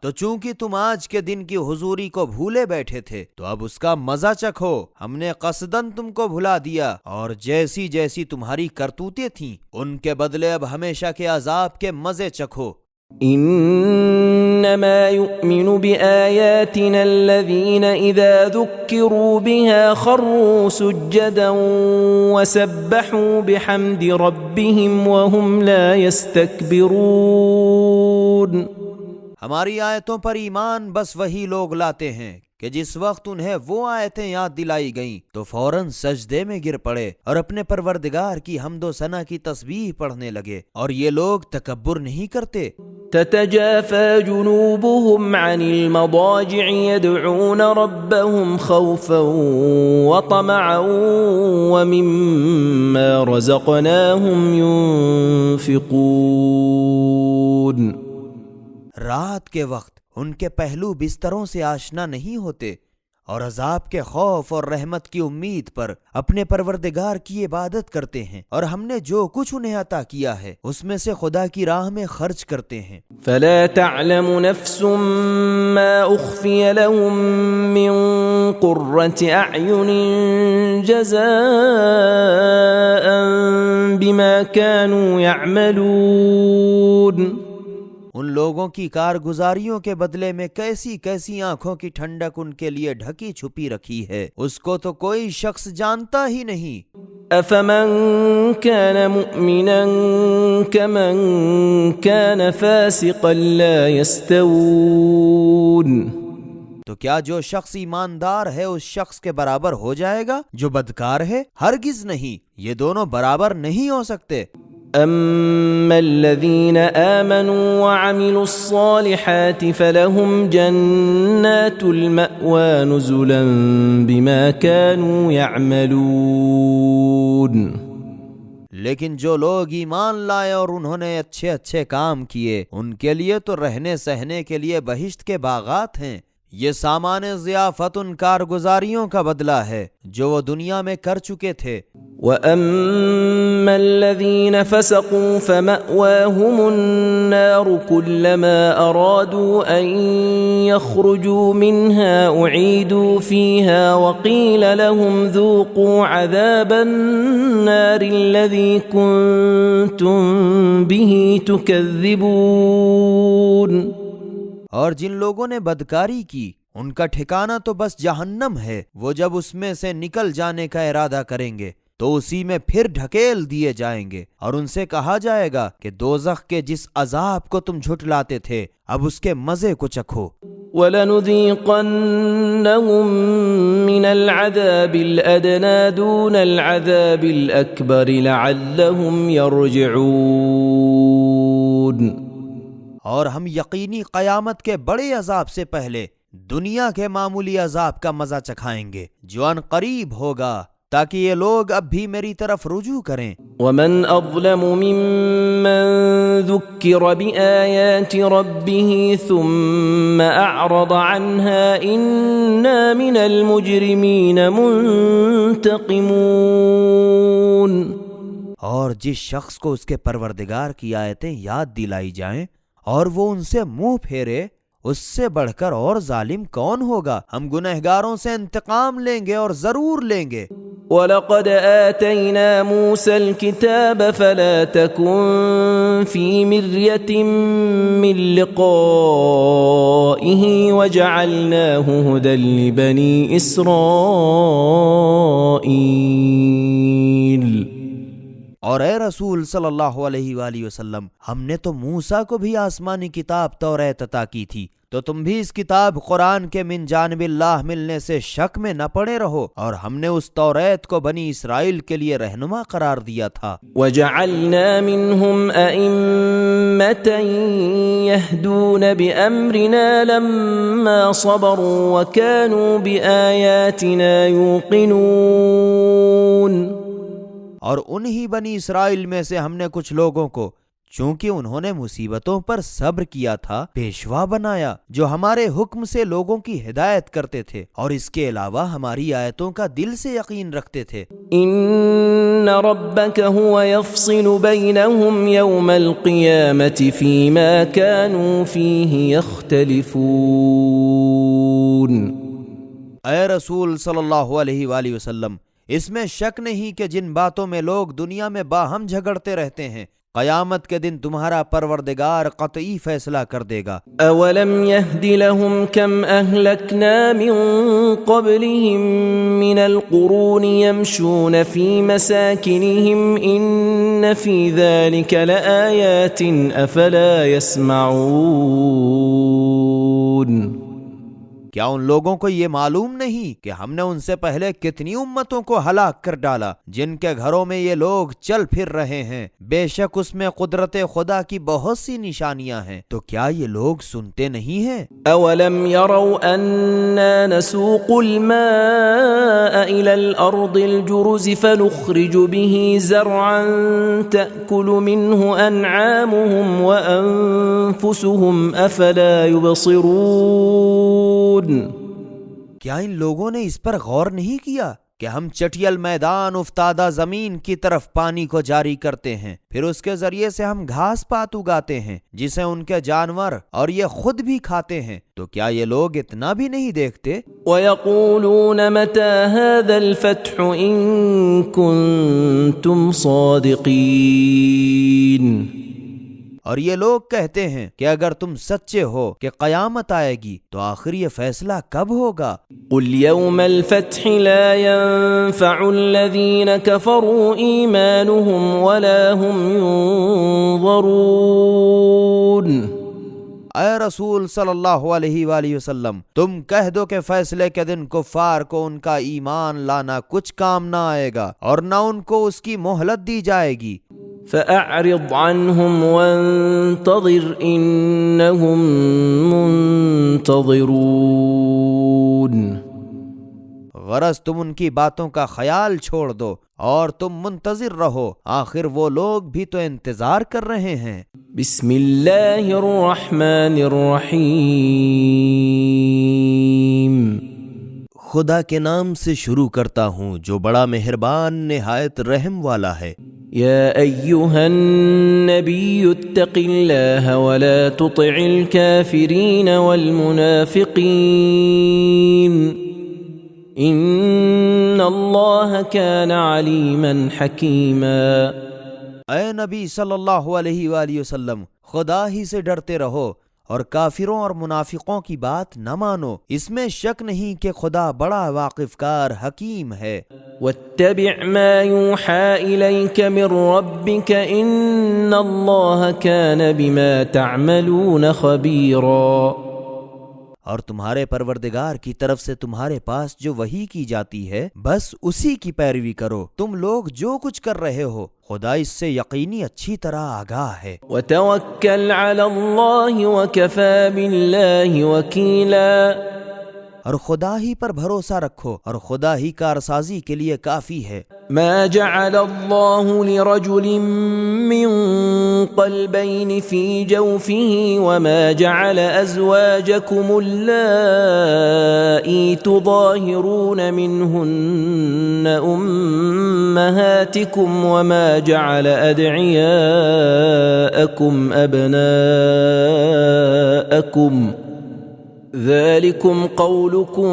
تو چونکہ تم آج کے دن کی حضوری کو بھولے بیٹھے تھے تو اب اس کا مزہ چکھو، ہم نے قصدن تم کو بھلا دیا، اور جیسی جیسی تمہاری کرتوتیں تھیں ان کے بدلے اب ہمیشہ کے عذاب کے مزے چکھو۔ انما يؤمن بآياتنا الذين اذا ذكروا بها خروا سجدا وسبحوا بحمد ربهم وهم لا يستكبرون۔ ہماری آیتوں پر ایمان بس وہی لوگ لاتے ہیں کہ کہ جس وقت انہیں وہ آیتیں یاد دلائی گئیں تو فوراً سجدے میں گر پڑے اور اپنے پروردگار کی حمد و ثنا کی تسبیح پڑھنے لگے، اور یہ لوگ تکبر نہیں کرتے۔ تتجافى جنوبهم عن المضاجع يدعون ربهم خوفا وطمعا ومما رزقناهم ينفقون۔ رات کے وقت ان کے پہلو بستروں سے آشنا نہیں ہوتے اور عذاب کے خوف اور رحمت کی امید پر اپنے پروردگار کی عبادت کرتے ہیں، اور ہم نے جو کچھ انہیں عطا کیا ہے اس میں سے خدا کی راہ میں خرچ کرتے ہیں۔ فلا تعلم نفس ما اخفي لهم من قرة اعين جزاء بما كانوا يعملون۔ ان لوگوں کی کارگزاریوں کے بدلے میں کیسی کیسی آنکھوں کی ٹھنڈک ان کے لیے ڈھکی چھپی رکھی ہے، اس کو تو کوئی شخص جانتا ہی نہیں۔ افمن كان مؤمنا كمن كان فاسقا لا يستوون۔ تو کیا جو شخص ایماندار ہے اس شخص کے برابر ہو جائے گا جو بدکار ہے؟ ہرگز نہیں، یہ دونوں برابر نہیں ہو سکتے۔ أما الذين آمنوا وعملوا الصالحات فلهم جنات المأوى نزلا بما كانوا يعملون۔ لیکن جو لوگ ایمان لائے اور انہوں نے اچھے اچھے کام کیے، ان کے لیے تو رہنے سہنے کے لیے بہشت کے باغات ہیں۔ یہ سامان ضیافت ان کارگزاریوں کا بدلہ ہے جو وہ دنیا میں کر چکے تھے۔ وَأَمَّا الَّذِينَ فَسَقُوا فَمَأْوَاهُمُ النَّارُ كُلَّمَا أَرَادُوا أَن يَخْرُجُوا مِنْهَا أُعِيدُوا فِيهَا وَقِيلَ لَهُمْ ذُوقُوا عَذَابَ النَّارِ الَّذِي كُنتُم بِهِ تُكَذِّبُونَ۔ اور جن لوگوں نے بدکاری کی ان کا ٹھکانہ تو بس جہنم ہے، وہ جب اس میں سے نکل جانے کا ارادہ کریں گے تو اسی میں پھر ڈھکیل دیے جائیں گے، اور ان سے کہا جائے گا کہ دوزخ کے جس عذاب کو تم جھٹلاتے تھے اب اس کے مزے کو چکھو۔ وَلَنُذِيقَنَّهُم مِّنَ الْعَذَابِ الْأَدْنَىٰ دُونَ الْعَذَابِ الْأَكْبَرِ لَعَلَّهُمْ يَرْجِعُونَ۔ اور ہم یقینی قیامت کے بڑے عذاب سے پہلے دنیا کے معمولی عذاب کا مزہ چکھائیں گے جو ان قریب ہوگا، تاکہ یہ لوگ اب بھی میری طرف رجوع کریں۔ وَمَنْ أَظْلَمُ مِمَّنْ ذُكِّرَ بِآيَاتِ رَبِّهِ ثُمَّ أَعْرَضَ عَنْهَا إِنَّا مِنَ الْمُجْرِمِينَ مُنْتَقِمُونَ۔ اور جس شخص کو اس کے پروردگار کی آیتیں یاد دلائی جائیں اور وہ ان سے منہ پھیرے، اس سے بڑھ کر اور ظالم کون ہوگا؟ ہم گنہگاروں سے انتقام لیں گے اور ضرور لیں گے۔ وَلَقَدْ آتَيْنَا مُوسَى الْكِتَابَ فَلَا تَكُنْ فِي مِرْيَةٍ مِّن لِقَائِهِ وَجَعَلْنَاهُ هُدًى لِبَنِي إِسْرَائِيلَ۔ اور اے رسول صلی اللہ علیہ وآلہ وسلم، ہم نے تو موسیٰ کو بھی آسمانی کتاب توریت عطا کی تھی، تو تم بھی اس کتاب قرآن کے من جانب اللہ ملنے سے شک میں نہ پڑے رہو، اور ہم نے اس توریت کو بنی اسرائیل کے لیے رہنما قرار دیا تھا۔ وَجَعَلْنَا مِنْهُمْ أَئِمَّةً يَهْدُونَ بِأَمْرِنَا لَمَّا صَبَرُوا وَكَانُوا بِآيَاتِنَا يُوقِنُونَ۔ اور انہی بنی اسرائیل میں سے ہم نے کچھ لوگوں کو، چونکہ انہوں نے مصیبتوں پر صبر کیا تھا، پیشوا بنایا جو ہمارے حکم سے لوگوں کی ہدایت کرتے تھے اور اس کے علاوہ ہماری آیتوں کا دل سے یقین رکھتے تھے۔ ان ربک هو یفصل بینہم یوم القیامة فیما كانوا فیہ یختلفون۔ اے رسول صلی اللہ علیہ وآلہ وسلم، اس میں شک نہیں کہ جن باتوں میں لوگ دنیا میں باہم جھگڑتے رہتے ہیں، قیامت کے دن تمہارا پروردگار قطعی فیصلہ کر دے گا۔ اولم یہد لہم کم اہلکنا من قبلہم من القرون یمشون فی مساکنہم ان فی ذلک لآیات افلا یسمعون۔ کیا ان لوگوں کو یہ معلوم نہیں کہ ہم نے ان سے پہلے کتنی امتوں کو ہلاک کر ڈالا جن کے گھروں میں یہ لوگ چل پھر رہے ہیں، بے شک اس میں قدرت خدا کی بہت سی نشانیاں ہیں، تو کیا یہ لوگ سنتے نہیں ہیں؟ اولم يروا انا نسوق الماء الى الارض الجرز فنخرج به زرعا تأكل منه انعامهم وانفسهم افلا يبصرون۔ کیا ان لوگوں نے اس پر غور نہیں کیا کہ ہم چٹیل میدان افتادہ زمین کی طرف پانی کو جاری کرتے ہیں، پھر اس کے ذریعے سے ہم گھاس پات اگاتے ہیں جسے ان کے جانور اور یہ خود بھی کھاتے ہیں، تو کیا یہ لوگ اتنا بھی نہیں دیکھتے؟ وَيَقُولُونَ مَتَى هَذَا الْفَتْحُ إِن كُنتُمْ صَادِقِينَ۔ اور یہ لوگ کہتے ہیں کہ اگر تم سچے ہو کہ قیامت آئے گی تو آخر یہ فیصلہ کب ہوگا؟ قُلْ يَوْمَ الْفَتْحِ لَا يَنفَعُ الَّذِينَ كَفَرُوا إِيمَانُهُمْ وَلَا هُمْ يُنظَرُونَ۔ اے رسول صلی اللہ علیہ وآلہ وسلم، تم کہہ دو کہ فیصلے کے دن کفار کو ان کا ایمان لانا کچھ کام نہ آئے گا اور نہ ان کو اس کی مہلت دی جائے گی۔ فَأَعْرِضْ عَنْهُمْ وَانتَظِرْ إِنَّهُمْ مُنتَظِرُونَ۔ غرض تم ان کی باتوں کا خیال چھوڑ دو اور تم منتظر رہو، آخر وہ لوگ بھی تو انتظار کر رہے ہیں۔ بسم اللہ الرحمن الرحیم۔ خدا کے نام سے شروع کرتا ہوں جو بڑا مہربان نہایت رحم والا ہے۔ یا ایہا النبی اتق اللہ ولا تطع الكافرین والمنافقین ان اللہ کان علیما حکیما۔ اے نبی صلی اللہ علیہ وآلہ وسلم، خدا ہی سے ڈرتے رہو اور کافروں اور منافقوں کی بات نہ مانو، اس میں شک نہیں کہ خدا بڑا واقف کار حکیم ہے۔ واتبع ما یوحى الیک من ربک ان اللہ کان بما تعملون خبیرا۔ اور تمہارے پروردگار کی طرف سے تمہارے پاس جو وحی کی جاتی ہے بس اسی کی پیروی کرو، تم لوگ جو کچھ کر رہے ہو خدا اس سے یقینی اچھی طرح آگاہ ہے۔ وتوکل علی اللہ وکفی باللہ وکیلا۔ اور خدا ہی پر بھروسہ رکھو اور خدا ہی کارسازی کے لیے کافی ہے۔ ما جعل اللہ لرجل من قلبین فی جوفہ وما جعل ازواجکم اللائی تظاہرون منہن امہاتکم وما جعل ادعیاءکم ابناءکم ذلكم قولكم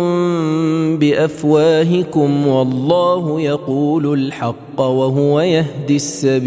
بأفواهكم والله يقول الحق وهو يهدي السبيل۔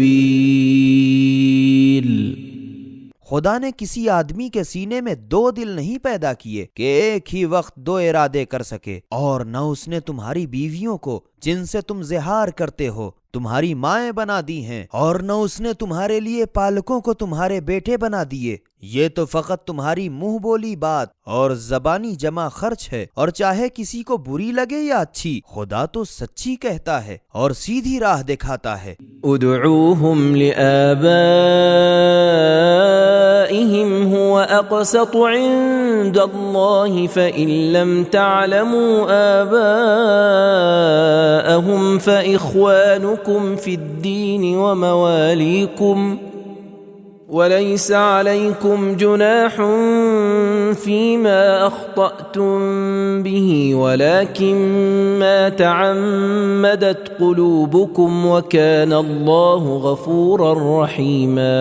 خدا نے کسی آدمی کے سینے میں دو دل نہیں پیدا کیے کہ ایک ہی وقت دو ارادے کر سکے، اور نہ اس نے تمہاری بیویوں کو جن سے تم زہار کرتے ہو تمہاری مائیں بنا دی ہیں، اور نہ اس نے تمہارے لیے پالکوں کو تمہارے بیٹے بنا دیے۔ یہ تو فقط تمہاری منہ بولی بات اور زبانی جمع خرچ ہے، اور چاہے کسی کو بری لگے یا اچھی، خدا تو سچی کہتا ہے اور سیدھی راہ دکھاتا ہے۔ ادعوهم لآبائهم هو اقسط عند الله فإن لم تعلموا آباءهم فإخوانكم في الدين ومواليكم وليس عليكم جناح فيما أخطأتم به ولكن ما تعمدت قلوبكم وكان الله غفورا رحيما۔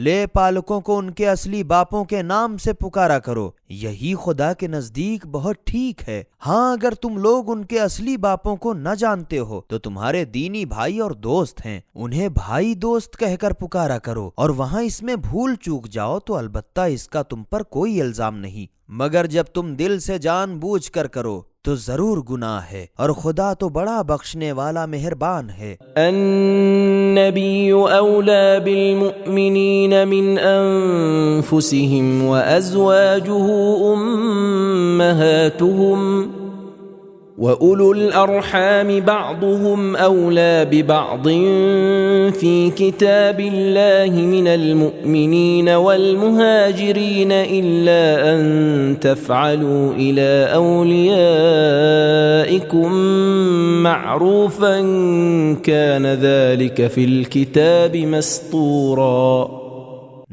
لے پالکوں کو ان کے اصلی باپوں کے نام سے پکارا کرو، یہی خدا کے نزدیک بہت ٹھیک ہے۔ ہاں اگر تم لوگ ان کے اصلی باپوں کو نہ جانتے ہو تو تمہارے دینی بھائی اور دوست ہیں، انہیں بھائی دوست کہہ کر پکارا کرو، اور وہاں اس میں بھول چوک جاؤ تو البتہ اس کا تم پر کوئی الزام نہیں، مگر جب تم دل سے جان بوجھ کر کرو تو ضرور گناہ ہے، اور خدا تو بڑا بخشنے والا مہربان ہے۔ النبی اولی بالمؤمنین من انفسهم وازواجه أمهاتهم وأولو الأرحام بعضهم أولى ببعض في كتاب الله من المؤمنين والمهاجرين إلا أن تفعلوا إلى أوليائكم معروفا كان ذلك في الكتاب مسطورا۔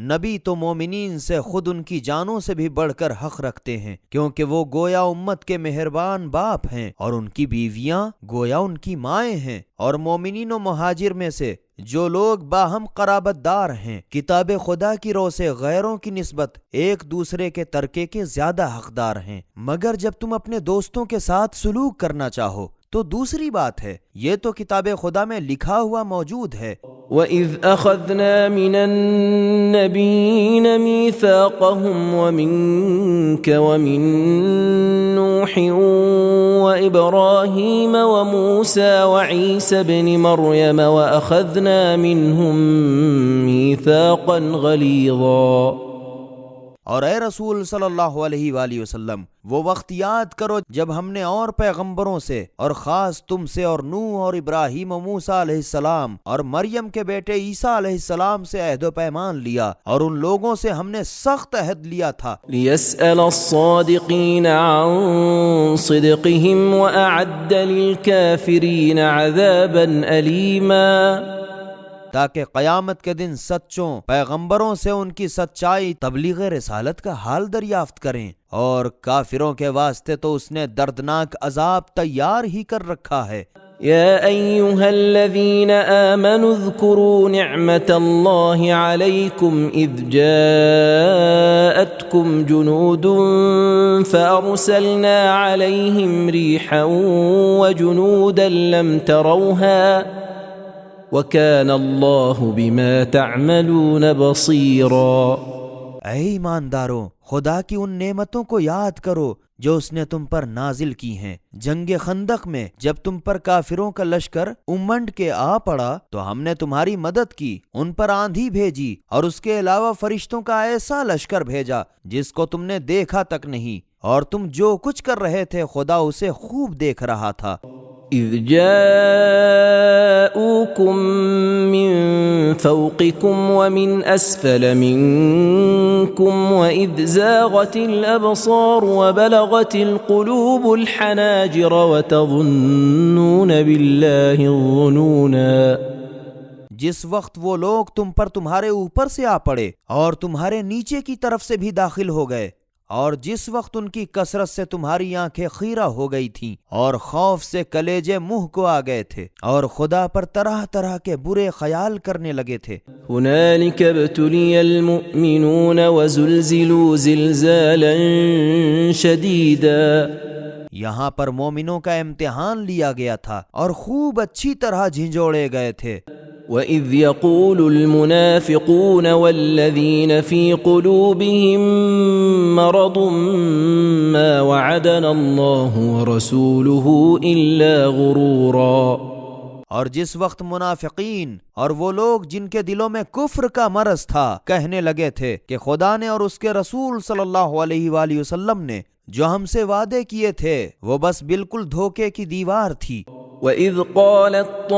نبی تو مومنین سے خود ان کی جانوں سے بھی بڑھ کر حق رکھتے ہیں، کیونکہ وہ گویا امت کے مہربان باپ ہیں، اور ان کی بیویاں گویا ان کی مائیں ہیں، اور مومنین و مہاجر میں سے جو لوگ باہم قرابت دار ہیں کتاب خدا کی رو سے غیروں کی نسبت ایک دوسرے کے ترکے کے زیادہ حقدار ہیں، مگر جب تم اپنے دوستوں کے ساتھ سلوک کرنا چاہو تو دوسری بات ہے، یہ تو کتاب خدا میں لکھا ہوا موجود ہے۔ وَإِذْ أَخَذْنَا مِنَ النَّبِيِّينَ مِيثَاقَهُمْ وَمِنْكَ وَمِنْ نُوحٍ وَإِبْرَاهِيمَ وَمُوسَى وَعِيسَى ابْنِ مَرْيَمَ وَأَخَذْنَا مِنْهُمْ مِيثَاقًا غَلِيظًا۔ اور اے رسول صلی اللہ علیہ وآلہ وسلم، وہ وقت یاد کرو جب ہم نے اور پیغمبروں سے اور خاص تم سے اور نوح اور ابراہیم و موسیٰ علیہ السلام اور مریم کے بیٹے عیسیٰ علیہ السلام سے عہد و پیمان لیا، اور ان لوگوں سے ہم نے سخت عہد لیا تھا۔ لِيَسْأَلَ الصَّادِقِينَ عَنْ صِدْقِهِمْ وَأَعَدَّ لِلْكَافِرِينَ عَذَابًا أَلِيمًا، تاکہ قیامت کے دن سچوں پیغمبروں سے ان کی سچائی تبلیغ رسالت کا حال دریافت کریں، اور کافروں کے واسطے تو اس نے دردناک عذاب تیار ہی کر رکھا ہے۔ يا أيها الذين آمنوا اذكروا نعمة الله عليكم إذ جاءتكم جنود فأرسلنا عليهم ريحا وجنودا لم تروها وَكَانَ اللَّهُ بِمَا تَعْمَلُونَ بَصِيرًا۔ اے ایمانداروں، خدا کی ان نعمتوں کو یاد کرو جو اس نے تم پر نازل کی ہیں۔ جنگ خندق میں جب تم پر کافروں کا لشکر امنڈ کے آ پڑا تو ہم نے تمہاری مدد کی، ان پر آندھی بھیجی، اور اس کے علاوہ فرشتوں کا ایسا لشکر بھیجا جس کو تم نے دیکھا تک نہیں، اور تم جو کچھ کر رہے تھے خدا اسے خوب دیکھ رہا تھا۔ إذ جاءوكم من فوقكم ومن أسفل منكم وإذ زاغت الأبصار وبلغت القلوب الحناجر وتظنون بالله الظنونا۔ جس وقت وہ لوگ تم پر تمہارے اوپر سے آ پڑے اور تمہارے نیچے کی طرف سے بھی داخل ہو گئے، اور جس وقت ان کی کثرت سے تمہاری آنکھیں خیرہ ہو گئی تھیں اور خوف سے کلیجے منہ کو آ گئے تھے اور خدا پر طرح طرح کے برے خیال کرنے لگے تھے۔ هنالك ابتلي المؤمنون وزلزلوا زلزالا شديدا، یہاں پر مومنوں کا امتحان لیا گیا تھا اور خوب اچھی طرح جھنجھوڑے گئے تھے۔ وَإِذْ يَقُولُ الْمُنَافِقُونَ وَالَّذِينَ فِي قُلُوبِهِم مَّرَضٌ مَّا وَعَدَنَا اللَّهُ وَرَسُولُهُ إِلَّا غُرُورًا۔ اور جس وقت منافقین اور وہ لوگ جن کے دلوں میں کفر کا مرض تھا کہنے لگے تھے کہ خدا نے اور اس کے رسول صلی اللہ علیہ وآلہ وسلم نے جو ہم سے وعدے کیے تھے وہ بس بالکل دھوکے کی دیوار تھی۔ وَإِذْ قَالَتْ طَائِفَةٌ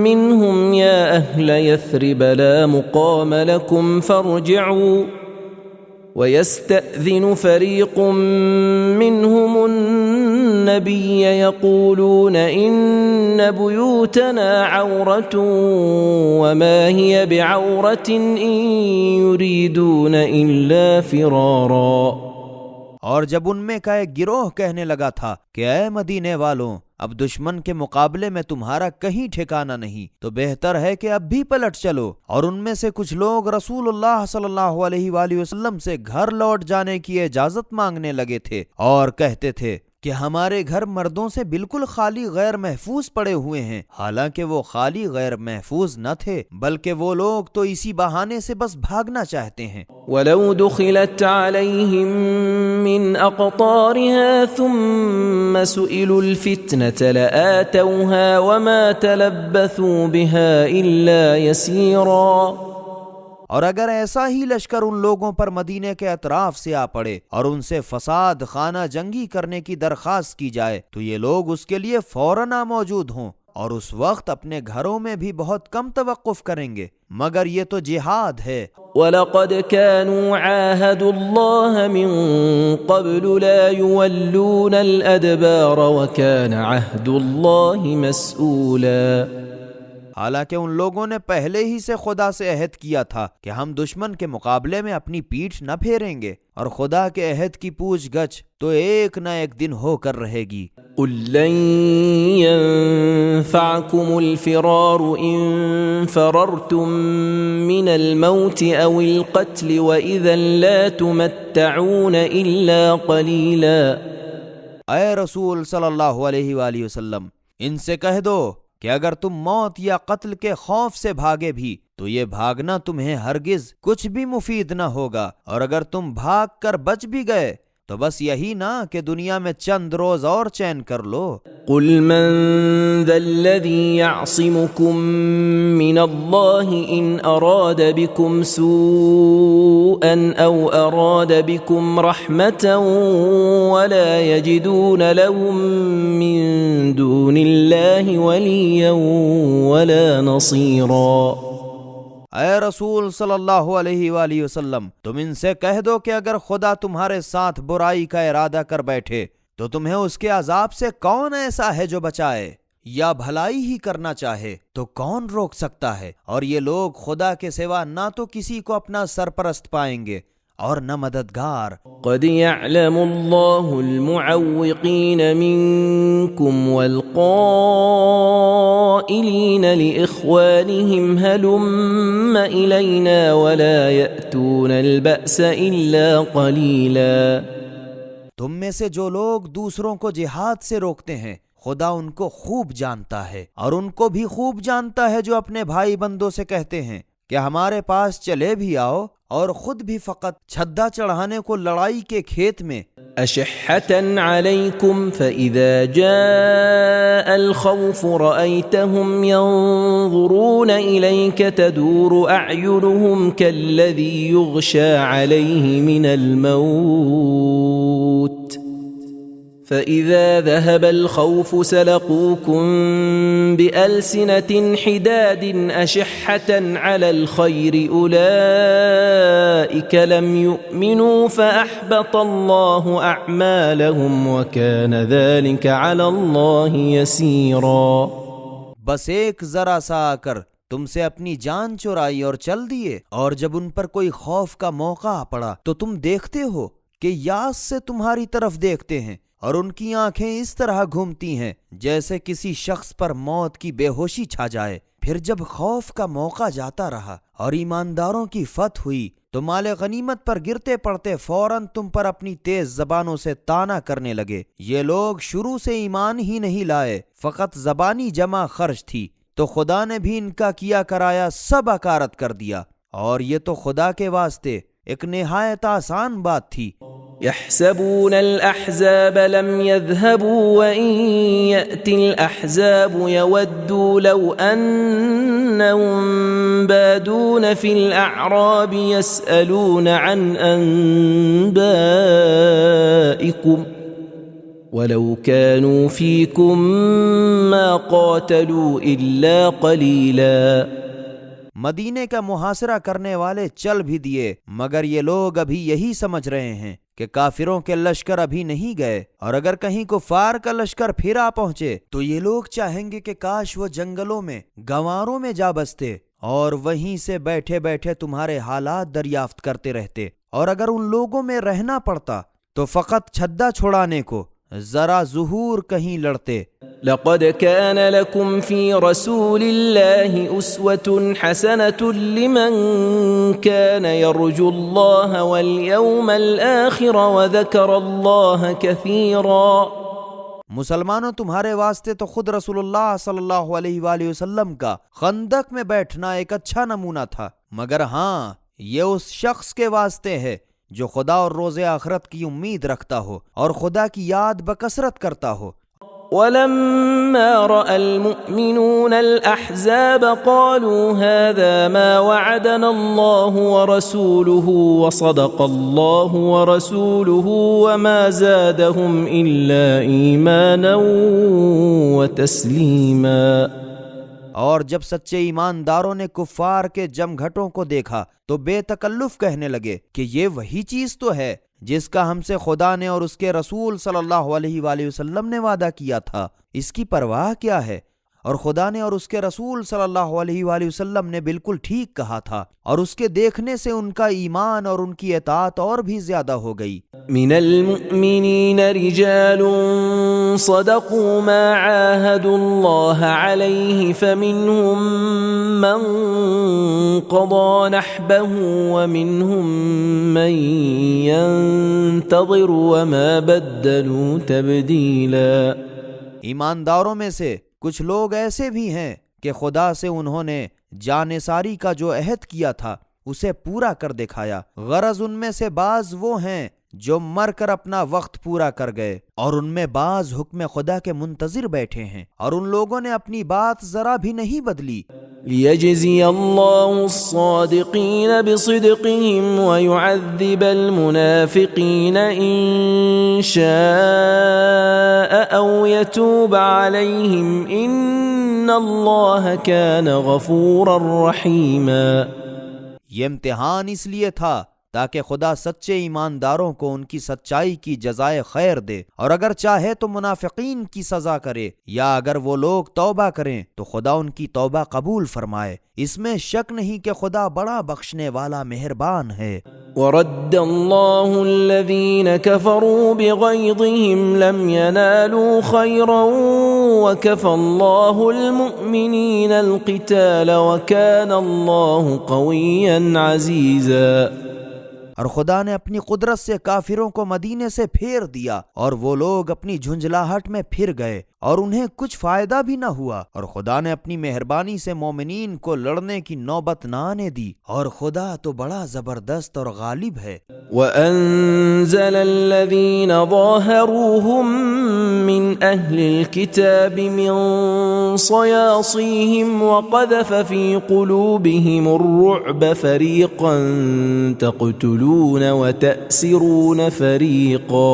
مِّنْهُمْ يَا أَهْلَ يَثْرِبَ لَا مُقَامَ لَكُمْ فَارْجِعُوا وَيَسْتَأْذِنُ فَرِيقٌ مِّنْهُمُ النَّبِيَّ يَقُولُونَ إِنَّ بُيُوتَنَا عَوْرَةٌ وَمَا هِيَ بِعَوْرَةٍ إِن يُرِيدُونَ إِلَّا فِرَارًا۔ اور جب ان میں کا ایک گروہ کہنے لگا تھا کہ اے مدینے والوں، اب دشمن کے مقابلے میں تمہارا کہیں ٹھکانہ نہیں، تو بہتر ہے کہ اب بھی پلٹ چلو۔ اور ان میں سے کچھ لوگ رسول اللہ صلی اللہ علیہ وآلہ وسلم سے گھر لوٹ جانے کی اجازت مانگنے لگے تھے اور کہتے تھے کہ ہمارے گھر مردوں سے بالکل خالی غیر محفوظ پڑے ہوئے ہیں، حالانکہ وہ خالی غیر محفوظ نہ تھے بلکہ وہ لوگ تو اسی بہانے سے بس بھاگنا چاہتے ہیں۔ وَلَوْ دُخِلَتْ عَلَيْهِمْ مِنْ أَقْطَارِهَا ثُمَّ سُئِلُوا الْفِتْنَةَ لَآتَوْهَا وَمَا تَلَبَّثُوا بِهَا إِلَّا يَسِيرًا۔ اور اگر ایسا ہی لشکر ان لوگوں پر مدینے کے اطراف سے آ پڑے اور ان سے فساد خانہ جنگی کرنے کی درخواست کی جائے تو یہ لوگ اس کے لیے فوراً موجود ہوں، اور اس وقت اپنے گھروں میں بھی بہت کم توقف کریں گے، مگر یہ تو جہاد ہے۔ وَلَقَدْ كَانُوا عَاهَدُوا اللَّهَ مِن قَبْلُ لَا يُوَلُّونَ الْأَدْبَارَ وَكَانَ عَهْدُ اللَّهِ مَسْئُولًا۔ حالانکہ ان لوگوں نے پہلے ہی سے خدا سے عہد کیا تھا کہ ہم دشمن کے مقابلے میں اپنی پیٹھ نہ پھیریں گے، اور خدا کے عہد کی پوچھ گچھ تو ایک نہ ایک دن ہو کر رہے گی۔ قُل لَّن يَنفَعَكُمُ الْفِرَارُ إِن فَرَرْتُم مِّنَ الْمَوْتِ أَوِ الْقَتْلِ وَإِذًا لَّا تُمَتَّعُونَ إِلَّا قَلِيلًا۔ اے رسول صلی اللہ علیہ وآلہ وسلم، ان سے کہہ دو کہ اگر تم موت یا قتل کے خوف سے بھاگے بھی تو یہ بھاگنا تمہیں ہرگز کچھ بھی مفید نہ ہوگا، اور اگر تم بھاگ کر بچ بھی گئے تو بس یہی نہ کہ دنیا میں چند روز اور چین کر لو۔ قُلْ مَن ذَا الَّذِي يَعْصِمُكُم مِّنَ اللَّهِ إِنْ أَرَادَ بِكُمْ سُوءًا أَوْ أَرَادَ بِكُمْ رَحْمَةً وَلَا يَجِدُونَ لَهُم مِّن دُونِ اللَّهِ وَلِيًّا وَلَا نَصِيرًا۔ اے رسول صلی اللہ علیہ وآلہ وسلم، تم ان سے کہہ دو کہ اگر خدا تمہارے ساتھ برائی کا ارادہ کر بیٹھے تو تمہیں اس کے عذاب سے کون ایسا ہے جو بچائے، یا بھلائی ہی کرنا چاہے تو کون روک سکتا ہے؟ اور یہ لوگ خدا کے سوا نہ تو کسی کو اپنا سرپرست پائیں گے اور نہ مددگار۔ قد يعلم الله المعوقين منكم والقائلين لإخوانهم هلم إلينا ولا يأتون البأس إلا قليلا۔ تم میں سے جو لوگ دوسروں کو جہاد سے روکتے ہیں خدا ان کو خوب جانتا ہے، اور ان کو بھی خوب جانتا ہے جو اپنے بھائی بندوں سے کہتے ہیں کہ ہمارے پاس چلے بھی آؤ، اور خود بھی فقط چھدا چڑھانے کو لڑائی کے کھیت میں۔ أشحة عليكم فإذا جاء الخوف رأيتهم ينظرون إليك تدور أعينهم كالذي يغشى عليه من الموت فإذا ذهب الخوف سلقوكم بألسنة حداد أشحة على الخير أولئك لم يؤمنوا فأحبط الله أعمالهم وكان ذلك على الله يسيرا۔ بس ایک ذرا سا آ کر تم سے اپنی جان چرائی اور چل دیے، اور جب ان پر کوئی خوف کا موقع آ پڑا تو تم دیکھتے ہو کہ یاس سے تمہاری طرف دیکھتے ہیں، اور ان کی آنکھیں اس طرح گھومتی ہیں جیسے کسی شخص پر موت کی بے ہوشی چھا جائے۔ پھر جب خوف کا موقع جاتا رہا اور ایمانداروں کی فتح ہوئی تو مال غنیمت پر گرتے پڑتے فوراً تم پر اپنی تیز زبانوں سے طعنہ کرنے لگے۔ یہ لوگ شروع سے ایمان ہی نہیں لائے، فقط زبانی جمع خرچ تھی، تو خدا نے بھی ان کا کیا کرایا سب اکارت کر دیا، اور یہ تو خدا کے واسطے ایک نہایت آسان بات تھی۔ يحسبون الأحزاب لم يذهبوا وإن يأتي الأحزاب يودوا لو أنهم بادون في الأعراب يسألون عن أنبائكم ولو كانوا فيكم ما قاتلوا إلا قليلا۔ مدینے کا محاصرہ کرنے والے چل بھی دیے، مگر یہ لوگ ابھی یہی سمجھ رہے ہیں کہ کافروں کے لشکر ابھی نہیں گئے، اور اگر کہیں کفار کا لشکر پھر آ پہنچے تو یہ لوگ چاہیں گے کہ کاش وہ جنگلوں میں گنواروں میں جا بستے اور وہیں سے بیٹھے بیٹھے تمہارے حالات دریافت کرتے رہتے، اور اگر ان لوگوں میں رہنا پڑتا تو فقط چھدا چھڑانے کو ذرا ظہور کہیں لڑتے۔ لقد كان لكم في رسول الله أسوة حسنة لمن كان يرجو الله واليوم الآخر وذكر الله كثيرا۔ مسلمانوں، تمہارے واسطے تو خود رسول اللہ صلی اللہ علیہ وآلہ وسلم کا خندق میں بیٹھنا ایک اچھا نمونہ تھا، مگر ہاں یہ اس شخص کے واسطے ہے جو خدا اور روز آخرت کی امید رکھتا ہو اور خدا کی یاد بکثرت کرتا ہو۔ ولما رأى المؤمنون الأحزاب قالوا هذا ما وعدنا الله ورسوله وصدق الله ورسوله وما زادهم إلا إيمانا وتسليما۔ اور جب سچے ایمانداروں نے کفار کے جمگھٹوں کو دیکھا تو بے تکلف کہنے لگے کہ یہ وہی چیز تو ہے جس کا ہم سے خدا نے اور اس کے رسول صلی اللہ علیہ وآلہ وسلم نے وعدہ کیا تھا، اس کی پرواہ کیا ہے؟ اور خدا نے اور اس کے رسول صلی اللہ علیہ وآلہ وسلم نے بالکل ٹھیک کہا تھا، اور اس کے دیکھنے سے ان کا ایمان اور ان کی اطاعت اور بھی زیادہ ہو گئی۔ من المؤمنین رجال صدقوا ما عاهدوا الله عليه فمنهم من قضى نحبه ومنهم من ينتظر وما بدلوا تبدیلا۔ ایمانداروں میں سے کچھ لوگ ایسے بھی ہیں کہ خدا سے انہوں نے جانثاری کا جو عہد کیا تھا اسے پورا کر دکھایا، غرض ان میں سے بعض وہ ہیں جو مر کر اپنا وقت پورا کر گئے، اور ان میں بعض حکم خدا کے منتظر بیٹھے ہیں، اور ان لوگوں نے اپنی بات ذرا بھی نہیں بدلی۔ لِيَجْزِيَ اللَّهُ الصَّادِقِينَ بِصِدْقِهِمْ وَيُعَذِّبَ الْمُنَافِقِينَ إِن شَاءَ أَوْ يَتُوبَ عَلَيْهِمْ إِنَّ اللَّهَ كَانَ غَفُورًا رَحِيمًا۔ یہ امتحان اس لیے تھا تاکہ خدا سچے ایمانداروں کو ان کی سچائی کی جزائے خیر دے، اور اگر چاہے تو منافقین کی سزا کرے، یا اگر وہ لوگ توبہ کریں تو خدا ان کی توبہ قبول فرمائے۔ اس میں شک نہیں کہ خدا بڑا بخشنے والا مہربان ہے۔ وَرَدَّ اللَّهُ الَّذِينَ كَفَرُوا بِغَيْظِهِمْ لَمْ يَنَالُوا خَيْرًا وَكَفَى اللَّهُ الْمُؤْمِنِينَ الْقِتَالَ وَكَانَ اللَّهُ قَوِيًّا عَزِيزًا۔ اور خدا نے اپنی قدرت سے کافروں کو مدینے سے پھیر دیا، اور وہ لوگ اپنی جھنجھلاہٹ میں پھر گئے اور انہیں کچھ فائدہ بھی نہ ہوا، اور خدا نے اپنی مہربانی سے مومنین کو لڑنے کی نوبت نہ آنے دی، اور خدا تو بڑا زبردست اور غالب ہے۔ وَأَنزَلَ الَّذِينَ ظَاهَرُوهُم مِّنْ أَهْلِ الْكِتَابِ مِنْ صَيَاصِيهِمْ وَقَذَفَ فِي قُلُوبِهِمُ الرُّعْبَ فَرِيقًا تَقْتُلُونَ وَتَأْسِرُونَ فَرِيقًا۔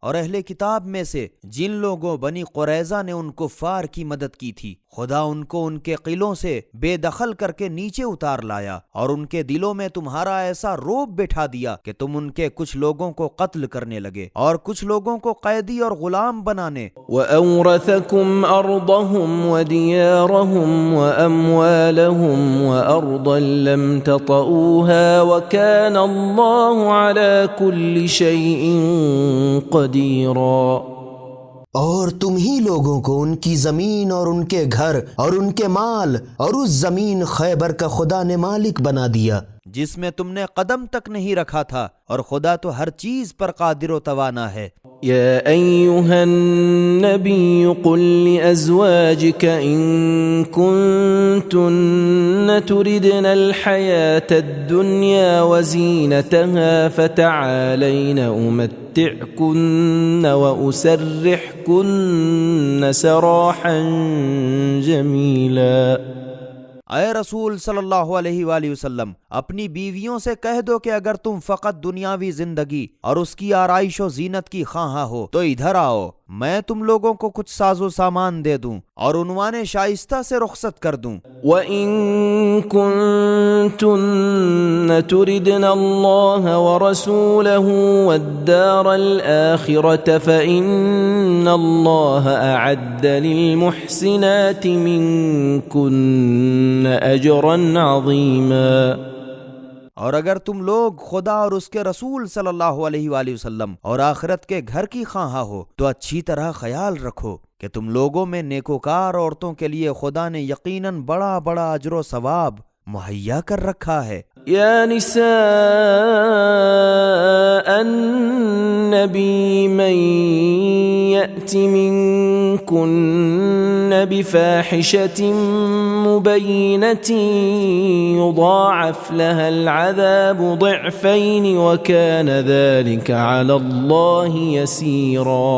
اور اہل کتاب میں سے جن لوگوں بنی قریظہ نے ان کفار کی مدد کی تھی، خدا ان کو ان کے قلعوں سے بے دخل کر کے نیچے اتار لایا، اور ان کے دلوں میں تمہارا ایسا روب بٹھا دیا کہ تم ان کے کچھ لوگوں کو قتل کرنے لگے اور کچھ لوگوں کو قیدی اور غلام بنانے۔ وَأَوْرَثَكُمْ أَرْضَهُمْ وَدِيَارَهُمْ وَأَمْوَالَهُمْ وَأَرْضًا لَمْ تَطَئُوهَا وَكَانَ اللَّهُ عَلَى كُلِّ شَيْءٍ قَدِيرًا۔ اور تم ہی لوگوں کو ان کی زمین اور ان کے گھر اور ان کے مال اور اس زمین خیبر کا خدا نے مالک بنا دیا جس میں تم نے قدم تک نہیں رکھا تھا، اور خدا تو ہر چیز پر قادر و توانا ہے۔ يا أيها النبي قل لأزواجك إن كنتن تردن الحياة الدنيا وزينتها فتعالين أمتعكن وأسرحكن سراحا جميلا۔ اے رسول صلی اللہ علیہ وآلہ وسلم، اپنی بیویوں سے کہہ دو کہ اگر تم فقط دنیاوی زندگی اور اس کی آرائش و زینت کی خواہاں ہو تو ادھر آؤ، میں تم لوگوں کو کچھ ساز و سامان دے دوں اور عنوان شائستہ سے رخصت کر دوں۔ وَإِن كُنتُنَّ تُرِدْنَ اللَّهَ وَرَسُولَهُ وَالدَّارَ الْآخِرَةَ فَإِنَّ اللَّهَ أَعَدَّ لِلْمُحْسِنَاتِ مِنكُنَّ أَجْرًا عَظِيمًا۔ اور اگر تم لوگ خدا اور اس کے رسول صلی اللہ علیہ وآلہ وسلم اور آخرت کے گھر کی خواہاں ہو تو اچھی طرح خیال رکھو کہ تم لوگوں میں نیکوکار عورتوں کے لیے خدا نے یقیناً بڑا بڑا اجر و ثواب مہیا کر رکھا ہے۔ یا نساء النبی من یأت منکن بفاحشة مبینة یضاعف لها العذاب ضعفین وکان ذلك علی اللہ یسیرا۔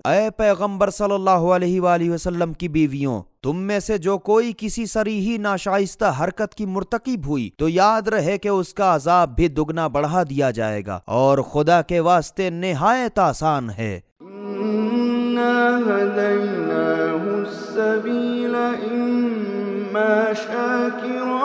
اے پیغمبر صلی اللہ علیہ وآلہ وسلم کی بیویوں، تم میں سے جو کوئی کسی صریحی ناشائستہ حرکت کی مرتکب ہوئی تو یاد رہے کہ اس کا عذاب بھی دگنا بڑھا دیا جائے گا، اور خدا کے واسطے نہایت آسان ہے۔ إنا هديناه السبيل إما شاكرا